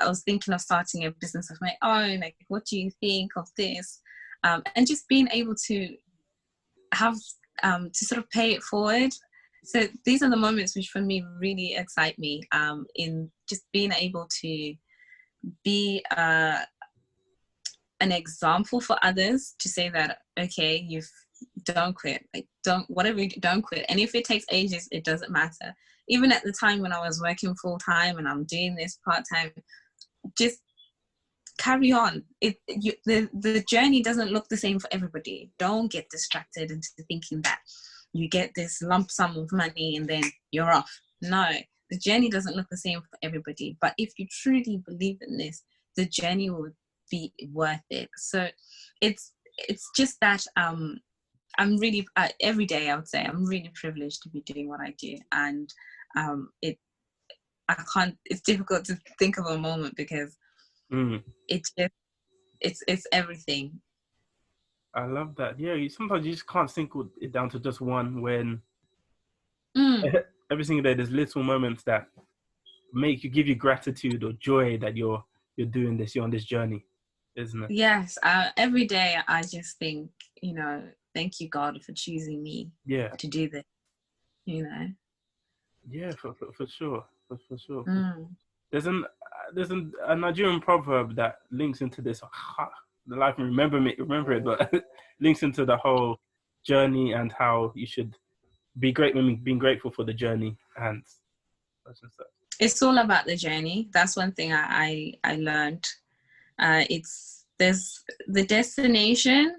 was thinking of starting a business of my own. Like, what do you think of this? And just being able to have to sort of pay it forward. So these are the moments which for me really excite me, in just being able to be an example for others, to say that, okay, don't quit, like don't quit. And if it takes ages, it doesn't matter. Even at the time when I was working full time and I'm doing this part time, just carry on. The journey doesn't look the same for everybody. Don't get distracted into thinking that you get this lump sum of money and then you're off. No, the journey doesn't look the same for everybody. But if you truly believe in this, the journey will be worth it. So it's just that I'm really every day I would say I'm really privileged to be doing what I do, and it's difficult to think of a moment because it's everything. I love that. Yeah, sometimes you just can't sink it down to just one, when every single day there's little moments that give you gratitude or joy that you're doing this, you're on this journey, isn't it? Yes, every day I just think, thank you, God, for choosing me to do this, Yeah, for sure, for sure. There's a Nigerian proverb that links into this. The life and remember it, but links into the whole journey and how you should be being grateful for the journey and such and such. It's all about the journey. That's one thing I learned. There's the destination.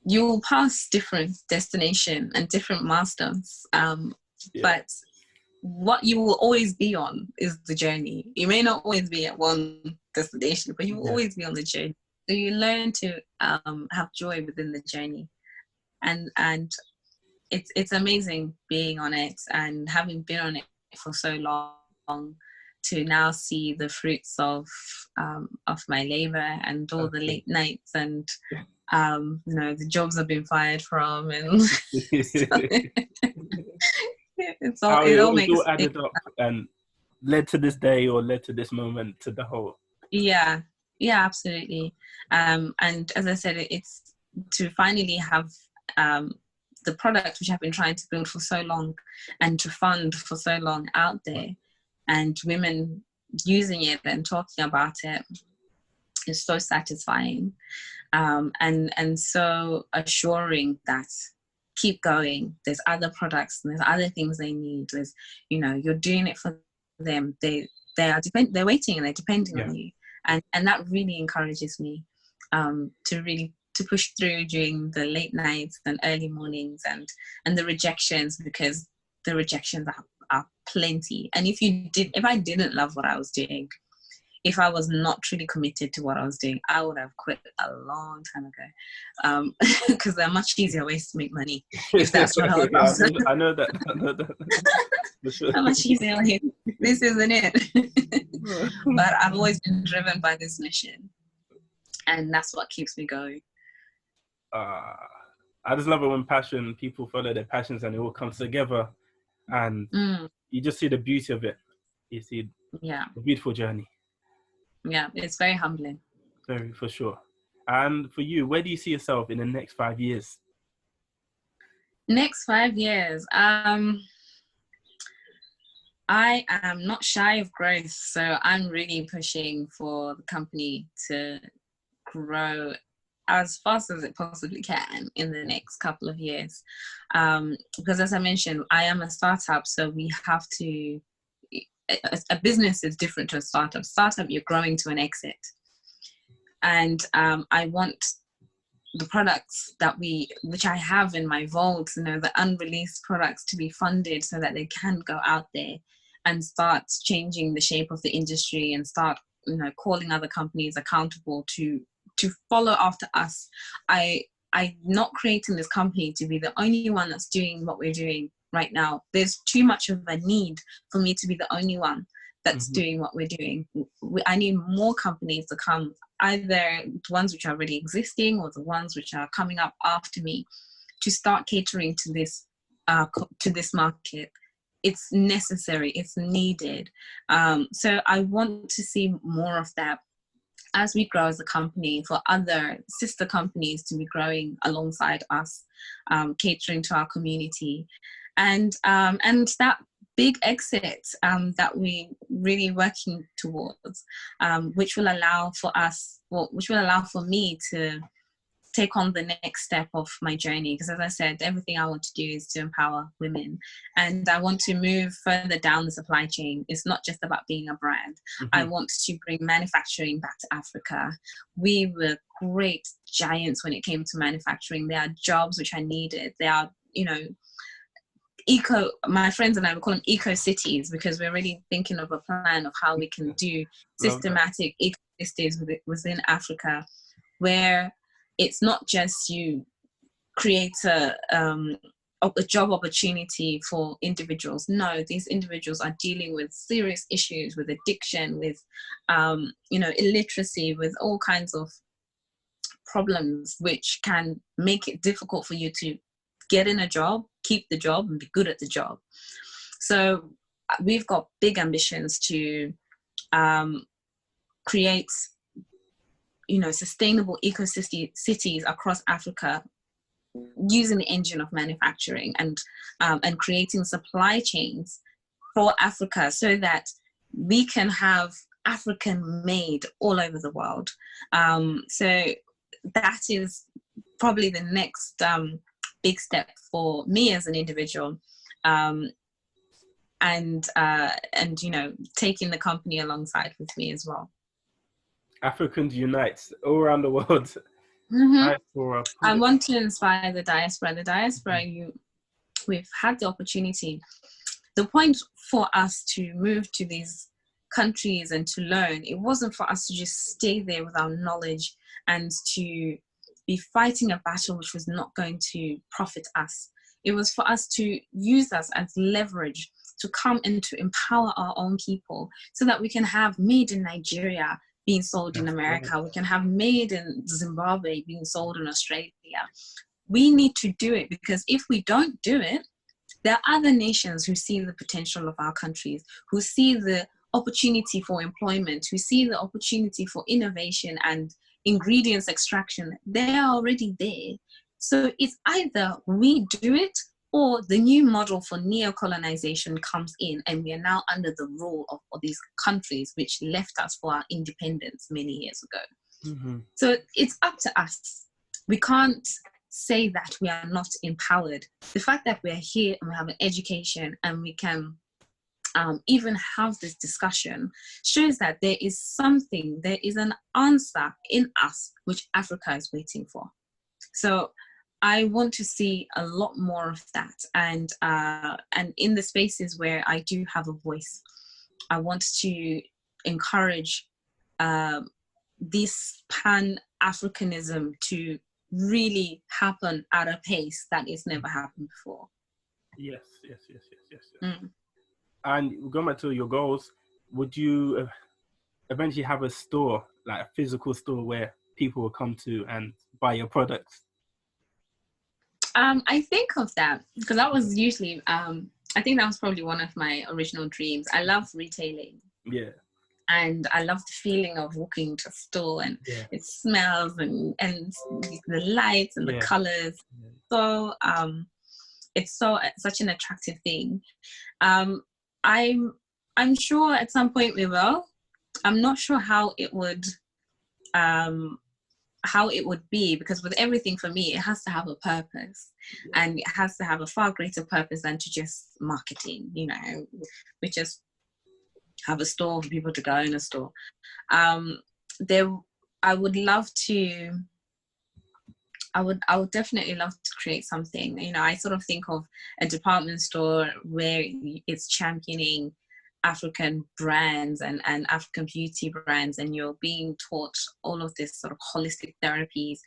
You'll pass different destination and different milestones. But what you will always be on is the journey. You may not always be at one destination, but you will always be on the journey. So you learn to have joy within the journey, and it's amazing being on it and having been on it for so long to now see the fruits of my labor and all the late nights and the jobs I've been fired from, and it all added up and led to this day, or led to this moment, to the whole. Yeah, absolutely. And as I said, it's to finally have the product which I've been trying to build for so long and to fund for so long out there, and women using it and talking about it is so satisfying, and so assuring that keep going. There's other products and there's other things they need. There's, you're doing it for them. They're waiting and they're depending on you, and that really encourages me to push through during the late nights and early mornings and the rejections, because the rejections are plenty. And if I didn't love what I was doing, if I was not truly committed to what I was doing, I would have quit a long time ago, because there are much easier ways to make money if that's what I was after. I know that. Sure. How much easier way? This isn't it. But I've always been driven by this mission, and that's what keeps me going. I just love it when people follow their passions and it all comes together, and you just see the beauty of it. You see the beautiful journey. Yeah, it's very humbling. Very, for sure. And for you, where do you see yourself in the next 5 years? Next 5 years, I am not shy of growth, so I'm really pushing for the company to grow as fast as it possibly can in the next couple of years. Because as I mentioned, I am a startup, so we have to, a business is different to a startup. Startup, you're growing to an exit. And I want the products which I have in my vault, the unreleased products, to be funded so that they can go out there and start changing the shape of the industry and start, calling other companies accountable to follow after us. I'm not creating this company to be the only one that's doing what we're doing right now. There's too much of a need for me to be the only one that's doing what we're doing. I need more companies to come, either the ones which are already existing or the ones which are coming up after me, to start catering to this market. It's necessary, it's needed. So I want to see more of that as we grow as a company, for other sister companies to be growing alongside us, catering to our community, and that big exit that we really working towards, which will allow for me to take on the next step of my journey, because as I said, everything I want to do is to empower women, and I want to move further down the supply chain. It's not just about being a brand. I want to bring manufacturing back to Africa. We were great giants when it came to manufacturing. There are jobs which are needed. There are, you know, my friends and I would call them eco cities, because we're really thinking of a plan of how we can do systematic eco cities within Africa, where it's not just you create a job opportunity for individuals. No, these individuals are dealing with serious issues, with addiction, with you know, illiteracy, with all kinds of problems which can make it difficult for you to get in a job, keep the job, and be good at the job. So we've got big ambitions to create, you know, sustainable cities across Africa, using the engine of manufacturing and creating supply chains for Africa, so that we can have African made all over the world. So that is probably the next big step for me as an individual, and you know, taking the company alongside with me as well. Africans unite all around the world. I want to inspire the diaspora. The diaspora, we've had the opportunity. The point for us to move to these countries and to learn, it wasn't for us to just stay there with our knowledge and to be fighting a battle which was not going to profit us. It was for us to use us as leverage to come and to empower our own people, so that we can have made in Nigeria being sold in America. We can have made in Zimbabwe being sold in Australia. We need to do it, because if we don't do it, there are other nations who see the potential of our countries, who see the opportunity for employment, who see the opportunity for innovation and ingredients extraction. They are already there. So it's either we do it, or the new model for neo-colonization comes in, and we are now under the rule of these countries which left us for our independence many years ago. So it's up to us. We can't say that we are not empowered. The fact that we are here and we have an education and we can even have this discussion shows that there is something, there is an answer in us which Africa is waiting for. So I want to see a lot more of that, and in the spaces where I do have a voice, I want to encourage this Pan-Africanism to really happen at a pace that it's never happened before. Yes. And going back to your goals, would you eventually have a store, like a physical store, where people will come to and buy your products? I think of that, because that was usually, I think that was probably one of my original dreams. I love retailing. Yeah. And I love the feeling of walking to a store, and it smells and the lights and the colors. So it's such an attractive thing. I'm sure at some point we will. I'm not sure how it would be, because with everything, for me, it has to have a purpose, and it has to have a far greater purpose than to just marketing. You know, we just have a store for people to go in a store. I would definitely love to create something. You know, I sort of think of a department store where it's championing African brands and African beauty brands, and you're being taught all of this sort of holistic therapies.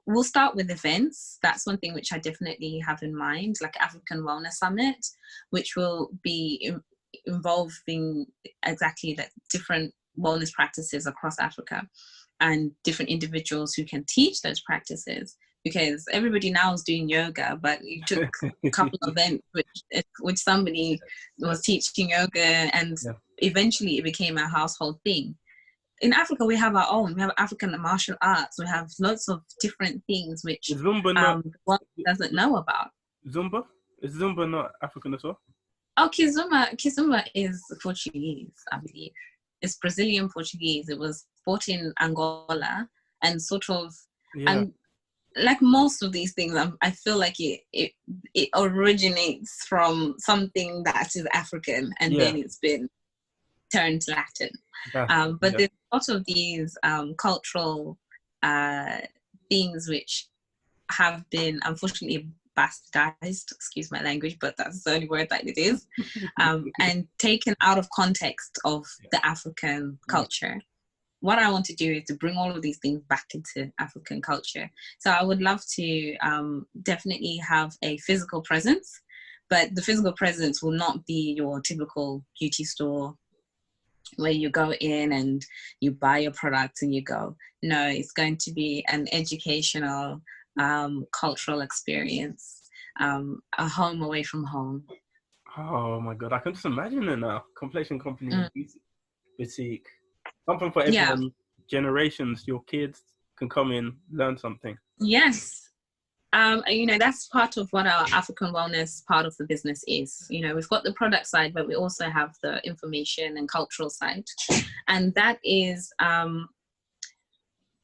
We'll start with events. That's one thing which I definitely have in mind, like African Wellness Summit, which will be involving exactly like different wellness practices across Africa, and different individuals who can teach those practices, because everybody now is doing yoga, but you took a couple of events which somebody was teaching yoga, and eventually it became a household thing. In Africa, we have our own. We have African martial arts. We have lots of different things which one doesn't know about. Zumba? Is Zumba not African as well? Oh, Kizumba is Portuguese, I believe. It's Brazilian Portuguese. It was bought in Angola and sort of Yeah. And like most of these things, I feel like it originates from something that is African, and Yeah. then it's been turned Latin. That's it. But Yeah. there's a lot of these cultural things which have been unfortunately bastardized, excuse my language, but that's the only word that it is, and taken out of context of the African culture. What I want to do is to bring all of these things back into African culture. So I would love to definitely have a physical presence, but the physical presence will not be your typical beauty store where you go in and you buy your products and you go. No, it's going to be an educational, cultural experience, a home away from home. Oh my God, I can just imagine it now. Complexion company, Mm. boutique, something for Yeah. everyone. Generations, your kids can come in, learn something. Yes. That's part of what our African wellness part of the business is. We've got the product side, but we also have the information and cultural side. And that is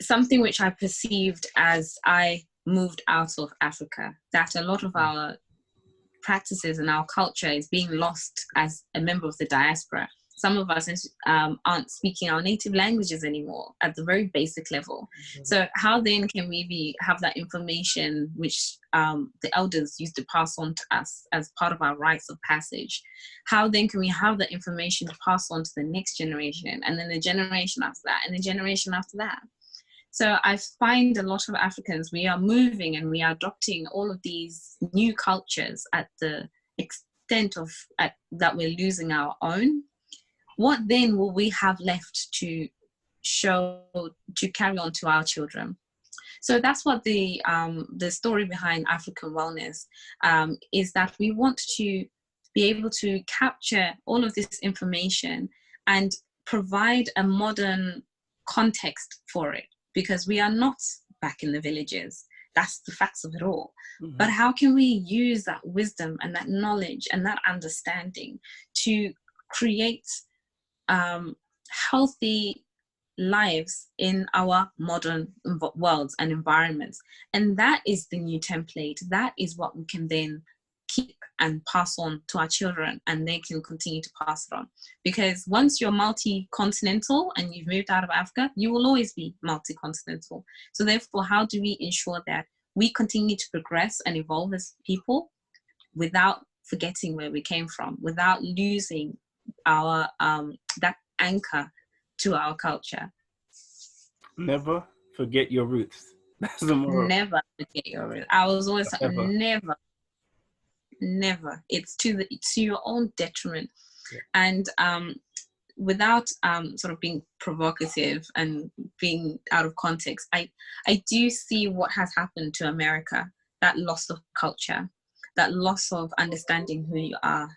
something which I perceived as I moved out of Africa, that a lot of our practices and our culture is being lost as a member of the diaspora. Some of us aren't speaking our native languages anymore at the very basic level. So how then can we have that information which the elders used to pass on to us as part of our rites of passage? How then can we have that information to pass on to the next generation, and then the generation after that, and the generation after that? So I find a lot of Africans, we are moving and we are adopting all of these new cultures at the extent of that we're losing our own. What then will we have left to show, to carry on to our children? So that's what the story behind African Wellness is, that we want to be able to capture all of this information and provide a modern context for it, because we are not back in the villages. That's the facts of it all. Mm-hmm. But how can we use that wisdom and that knowledge and that understanding to create healthy lives in our modern worlds and environments? And that is the new template. That is what we can then keep and pass on to our children, and they can continue to pass it on. Because once you're multi-continental and you've moved out of Africa, you will always be multi-continental. So therefore, how do we ensure that we continue to progress and evolve as people without forgetting where we came from, without losing our that anchor to our culture? Never forget your roots. That's the moral. Never forget your roots. I was always never. It's to your own detriment. Yeah. And without sort of being provocative and being out of context, I do see what has happened to America, that loss of culture, that loss of understanding who you are.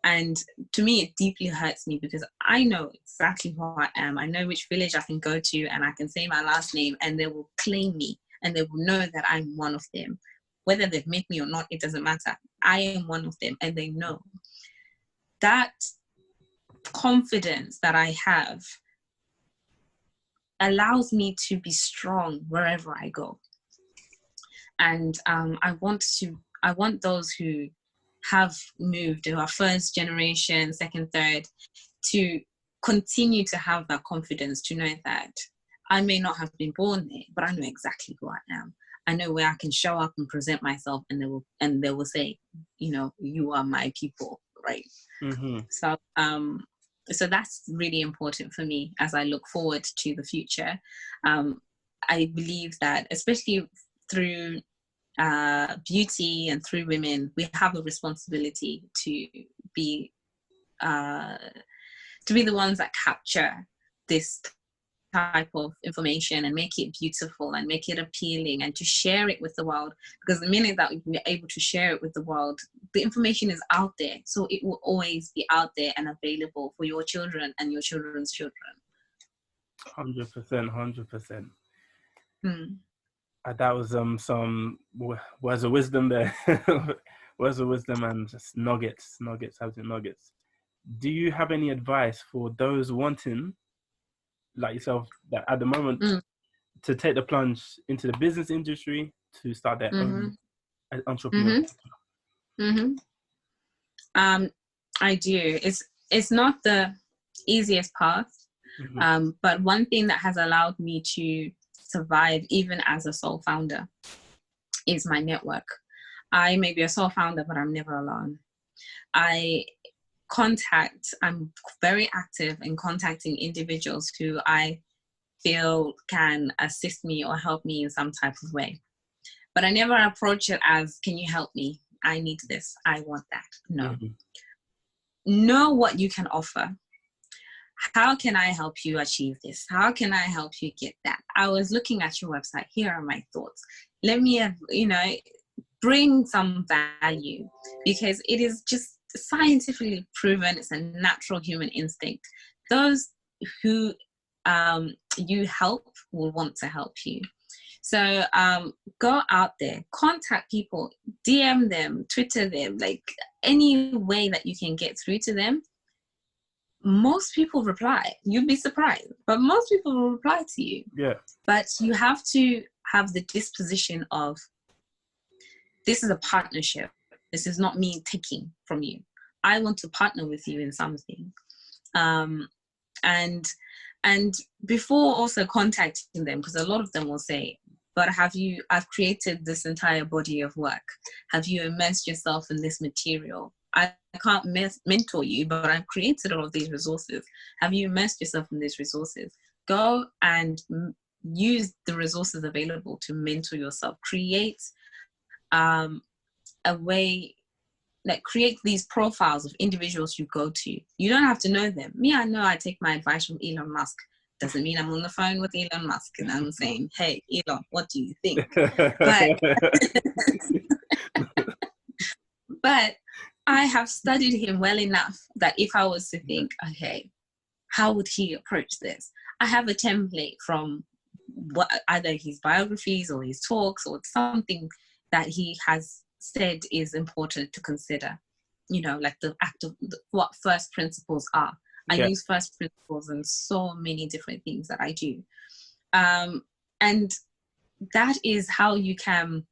And to me, it deeply hurts me, because I know exactly who I am. I know which village I can go to and I can say my last name and they will claim me and they will know that I'm one of them. Whether they've met me or not, it doesn't matter. I am one of them, and they know. That confidence that I have allows me to be strong wherever I go. And I want those who have moved, who are first generation, second, third, to continue to have that confidence, to know that I may not have been born there, but I know exactly who I am. I know where I can show up and present myself, and they will say, you are my people, right? Mm-hmm. So that's really important for me as I look forward to the future. I believe that, especially through beauty and through women, we have a responsibility to be the ones that capture this type of information and make it beautiful and make it appealing, and to share it with the world. Because the minute that we're able to share it with the world, the information is out there, so it will always be out there and available for your children and your children's children. 100%. That was some words of wisdom there. Words of wisdom and just nuggets, absolute nuggets. Do you have any advice for those wanting, like yourself, that at the moment to take the plunge into the business industry, to start their own entrepreneur? I do. It's not the easiest path, but one thing that has allowed me to survive even as a sole founder is my network. I may be a sole founder, but I'm never alone. I'm very active in contacting individuals who I feel can assist me or help me in some type of way. But I never approach it as, can you help me? I need this. I want that. No. Know what you can offer. How can I help you achieve this? How can I help you get that? I was looking at your website. Here are my thoughts. Let me, bring some value, because it is just scientifically proven. It's a natural human instinct. Those who you help will want to help you. So go out there, contact people, DM them, Twitter them, like any way that you can get through to them. Most people reply. You'd be surprised, but most people will reply to you. Yeah. But you have to have the disposition of, this is a partnership. This is not me taking from you. I want to partner with you in something. And before also contacting them, because a lot of them will say, but I've created this entire body of work. Have you immersed yourself in this material? I can't mentor you, but I've created all of these resources. Have you immersed yourself in these resources? Go and use the resources available to mentor yourself. Create a way, create these profiles of individuals you go to. You don't have to know them. Me, I know I take my advice from Elon Musk. Doesn't mean I'm on the phone with Elon Musk and I'm saying, hey, Elon, what do you think? But I have studied him well enough that if I was to think, okay, how would he approach this? I have a template from either his biographies or his talks or something that he has said is important to consider. Like the act of what first principles are. I use first principles in so many different things that I do. And that is how you can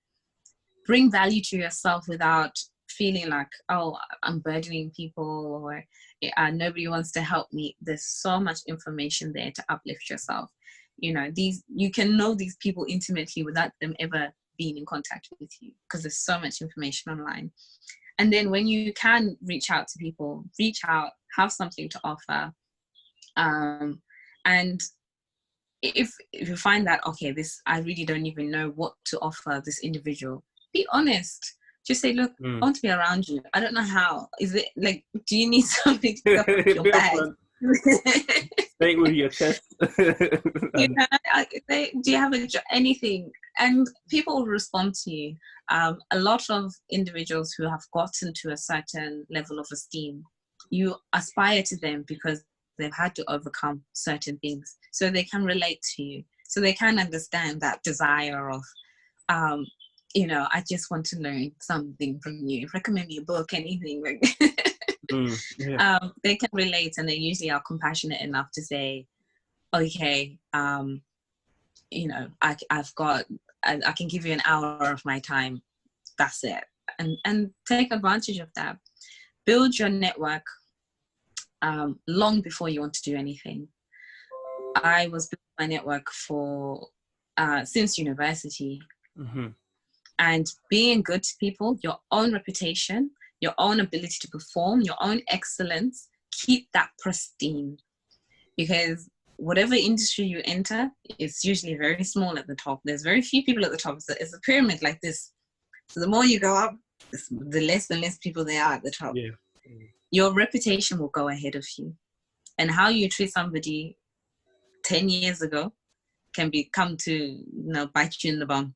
bring value to yourself without feeling like, oh, I'm burdening people, or nobody wants to help me. There's so much information there to uplift yourself. You can know these people intimately without them ever being in contact with you, because there's so much information online. And then when you can reach out to people, reach out, have something to offer. And if you find that, okay, I really don't even know what to offer this individual, be honest. Just say, look, I want to be around you. I don't know how. Is it do you need something to cover up your bag? Say it with your chest. Do you have anything? And people will respond to you. A lot of individuals who have gotten to a certain level of esteem, you aspire to them because they've had to overcome certain things. So they can relate to you. So they can understand that desire of, I just want to learn something from you. Recommend me a book, anything. They can relate, and they usually are compassionate enough to say, okay, I can give you an hour of my time. That's it. And take advantage of that. Build your network long before you want to do anything. I was building my network since university. And being good to people, your own reputation, your own ability to perform, your own excellence, keep that pristine. Because whatever industry you enter, it's usually very small at the top. There's very few people at the top. So it's a pyramid like this. So the more you go up, the less and less people there are at the top. Yeah. Your reputation will go ahead of you. And how you treat somebody 10 years ago can come to bite you in the bum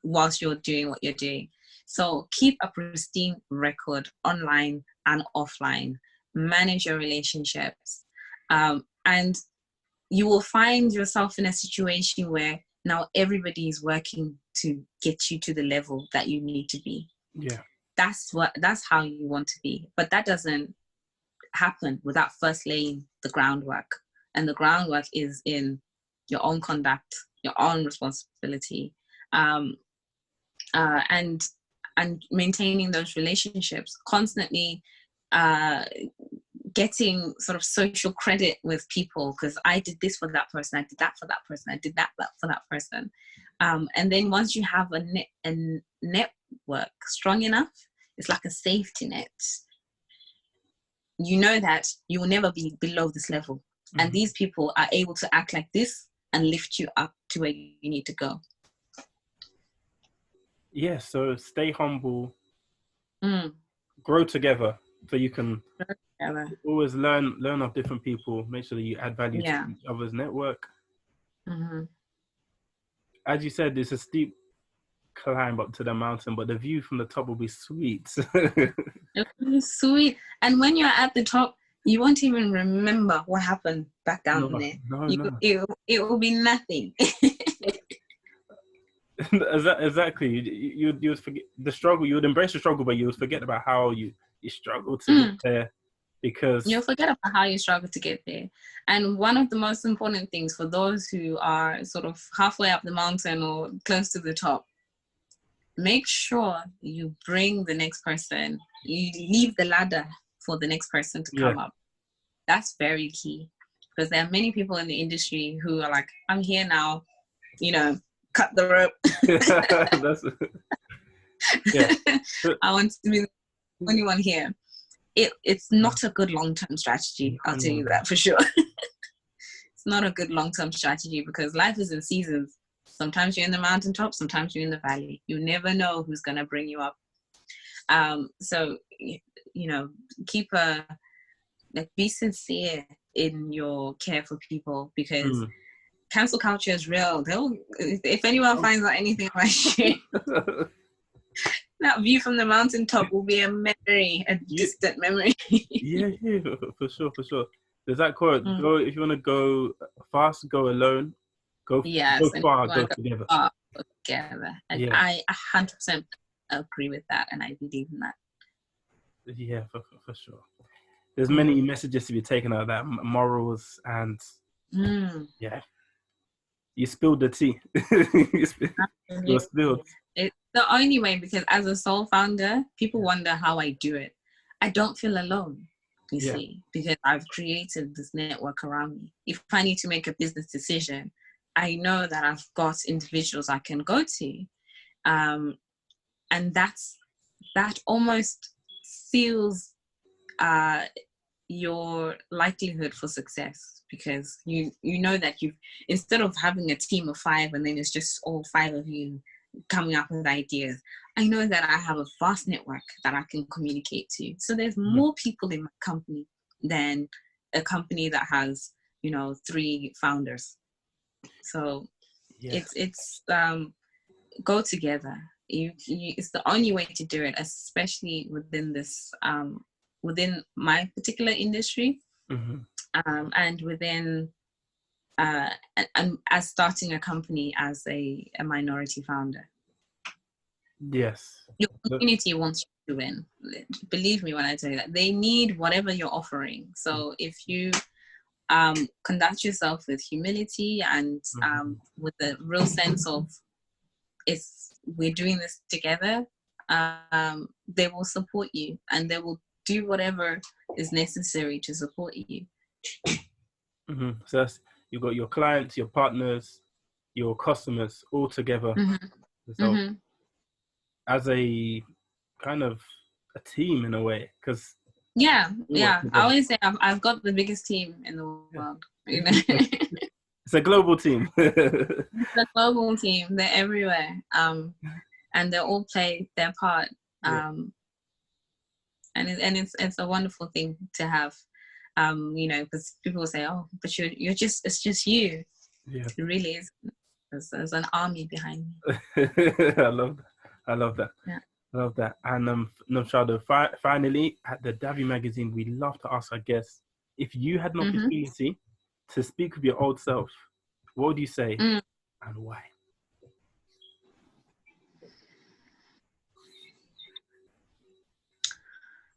whilst you're doing what you're doing. So keep a pristine record online and offline. Manage your relationships. And you will find yourself in a situation where now everybody is working to get you to the level that you need to be. Yeah. That's how you want to be. But that doesn't happen without first laying the groundwork. And the groundwork is in your own conduct, your own responsibility, and maintaining those relationships, constantly getting sort of social credit with people, because I did this for that person, I did that for that person, I did that for that person. And then once you have a network strong enough, it's like a safety net. You know that you will never be below this level. Mm-hmm. And these people are able to act like this and lift you up to where you need to go. Yeah, so stay humble, grow together, so you can always learn of different people, make sure that you add value to each other's network. Mm-hmm. As you said, it's a steep climb up to the mountain, but the view from the top will be sweet. It'll be sweet. And when you're at the top, you won't even remember what happened back down there. No. It will be nothing. Exactly. You would forget the struggle. You would embrace the struggle, but you would forget about how you struggled to get there. Because you'll forget about how you struggle to get there. And one of the most important things for those who are sort of halfway up the mountain or close to the top, make sure you bring the next person, you leave the ladder for the next person to come up. That's very key, because there are many people in the industry who are like, I'm here now, cut the rope. I want to be the only one here. It's not a good long-term strategy, I'll tell you that for sure. It's not a good long-term strategy, because life is in seasons. Sometimes you're in the mountaintop, sometimes you're in the valley. You never know who's going to bring you up. So, be sincere in your care for people, because cancel culture is real. If anyone finds out anything about shit, that view from the mountaintop will be a distant memory. yeah, for sure. There's that quote: "Go if you want to go fast, go alone. Go far, go together." And I 100% agree with that, and I believe in that. Yeah, for sure. There's many messages to be taken out of that, morals, and you spilled the tea. You're spilled. It's the only way, because as a sole founder, people wonder how I do it. I don't feel alone, you see, because I've created this network around me. If I need to make a business decision, I know that I've got individuals I can go to. And that almost seals your likelihood for success, because you know that instead of having a team of 5 and then it's just all 5 of you coming up with ideas, I know that I have a vast network that I can communicate to. So there's more people in my company than a company that has 3 founders. So it's go together. It's the only way to do it, especially within this within my particular industry, and within and as starting a company as a minority founder. Yes, your community wants you to win. Believe me when I tell you that. They need whatever you're offering. So if you conduct yourself with humility and with a real sense of we're doing this together, they will support you, and they will do whatever is necessary to support you. So you've got your clients, your partners, your customers all together. So as a kind of a team in a way, because I always say I've got the biggest team in the world. It's a global team. It's a global team. They're everywhere, and they all play their part. And it's a wonderful thing to have. Because people will say, "Oh, but it's just you." Yeah. It really is. There's an army behind me. I love that. Yeah. I love that. And Nomshado, finally, at the Davi magazine, we love to ask our guests, if you had an opportunity to speak with your old self, what would you say and why?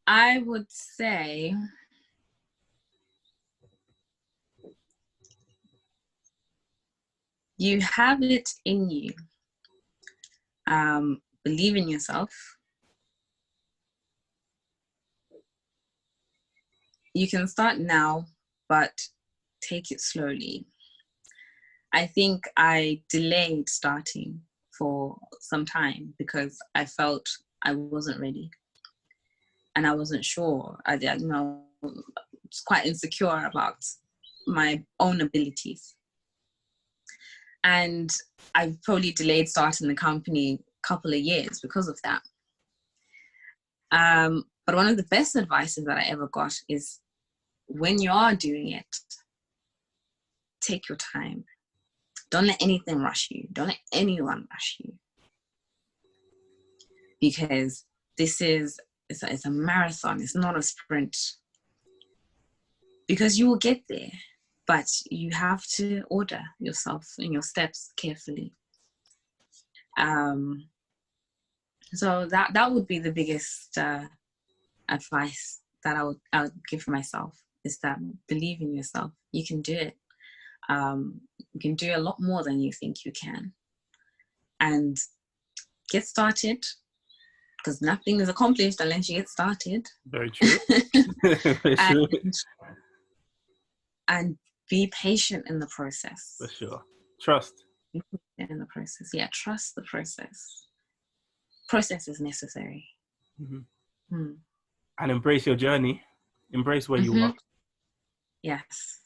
I would say You have it in you. Believe in yourself. You can start now, but take it slowly. I think I delayed starting for some time because I felt I wasn't ready. And I wasn't sure. I was quite insecure about my own abilities. And I probably delayed starting the company a couple of years because of that. But one of the best advices that I ever got is, when you are doing it, take your time. Don't let anything rush you. Don't let anyone rush you. Because it's a marathon. It's not a sprint. Because you will get there, but you have to order yourself and your steps carefully. So that would be the biggest advice that I would give myself, is that believe in yourself. You can do it. You can do a lot more than you think you can. And get started, because nothing is accomplished unless you get started. Very true. Very true. And be patient in the process. For sure. Trust. In the process. Yeah, trust the process. Process is necessary. Mm-hmm. And embrace your journey. Embrace where you are. Yes.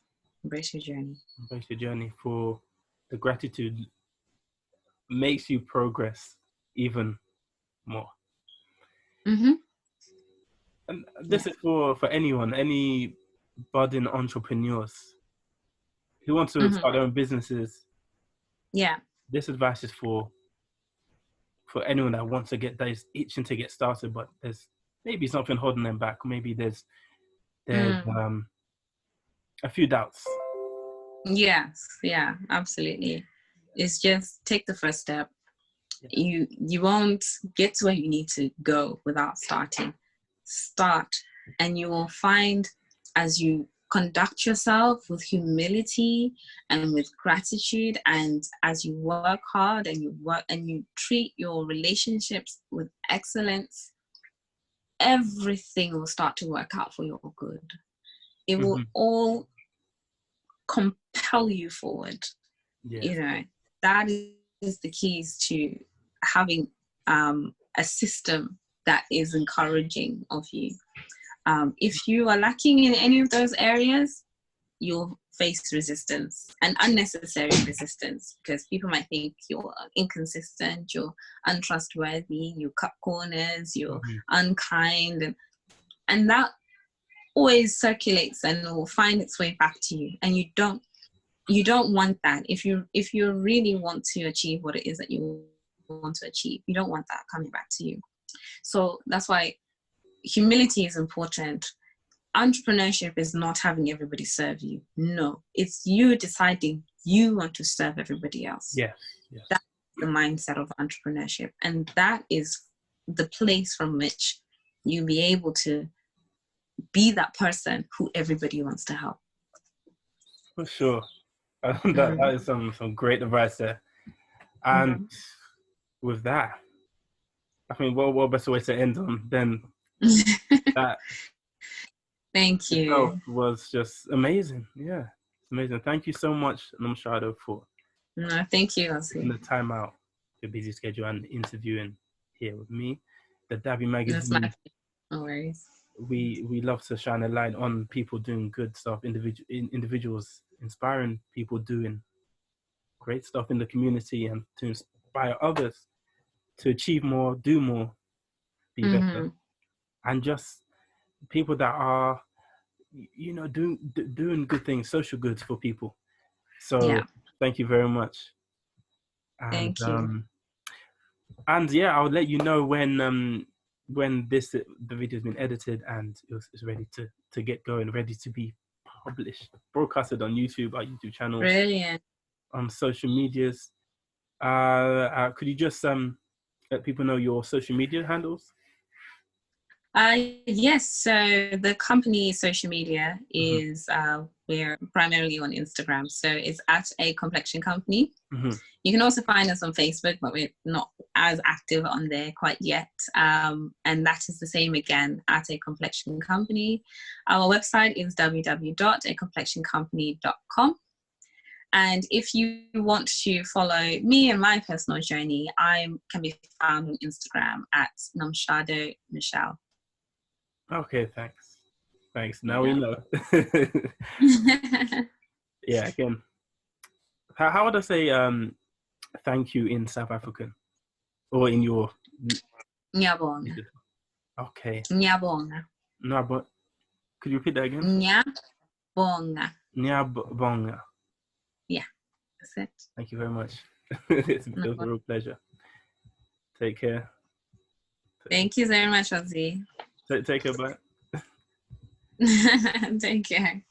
Embrace your journey. Embrace your journey, for the gratitude makes you progress even more. Mm-hmm. And this is for anyone, any budding entrepreneurs who want to start their own businesses. Yeah. This advice is for anyone that wants to that is itching to get started, but there's maybe something holding them back. Maybe there's a few doubts. Yes. Yeah, absolutely. It's just take the first step. You won't get to where you need to go without starting. Start, and you will find, as you conduct yourself with humility and with gratitude, and as you work hard and you treat your relationships with excellence, everything will start to work out for your good. It will all compel you forward. That is the keys to having a system that is encouraging of you. If you are lacking in any of those areas, you'll face resistance, and unnecessary resistance, because people might think you're inconsistent, you're untrustworthy, you cut corners, you're unkind, and that always circulates and will find its way back to you. And you don't want that. If you really want to achieve what it is that you want to achieve, you don't want that coming back to you. So that's why humility is important. Entrepreneurship is not having everybody serve you. No, it's you deciding you want to serve everybody else. Yes. That's the mindset of entrepreneurship, and that is the place from which you'll be able to be that person who everybody wants to help. For sure. That is some great advice there. And with that, I think what better way to end on than that? Thank you. Was just amazing. Yeah, amazing. Thank you so much, Nomshado, for thank you, taking the time out, your busy schedule, and interviewing here with me. The Dabby Magazine. No worries. We love to shine a light on people doing good stuff, individuals inspiring people doing great stuff in the community, and to inspire others to achieve more, do more, be better, and just people that are, doing good things, social goods for people. So thank you very much. And, thank you. And yeah, I'll let you know when the video has been edited and it's ready to get going, ready to be published, broadcasted on YouTube, our YouTube channels, brilliant, on social medias. Could you just let people know your social media handles? Yes, so the company's social media is we're primarily on Instagram, so it's at a Complexion company. You can also find us on Facebook, but we're not as active on there quite yet. And that is the same again, at a Complexion company. Our website is www.acomplexioncompany.com. And if you want to follow me and my personal journey, I can be found on Instagram at Nomshado Michelle. Okay, thanks. Now we know. Yeah, again. How would I say thank you in South African? Or in your... Nyabonga. Okay. Nyabonga. No, but could you repeat that again? Nyabonga. Nyabonga. Yeah, that's it. Thank you very much. It was a real pleasure. Take care. Thank you very much, Ozzy. Take care, bye. Take care.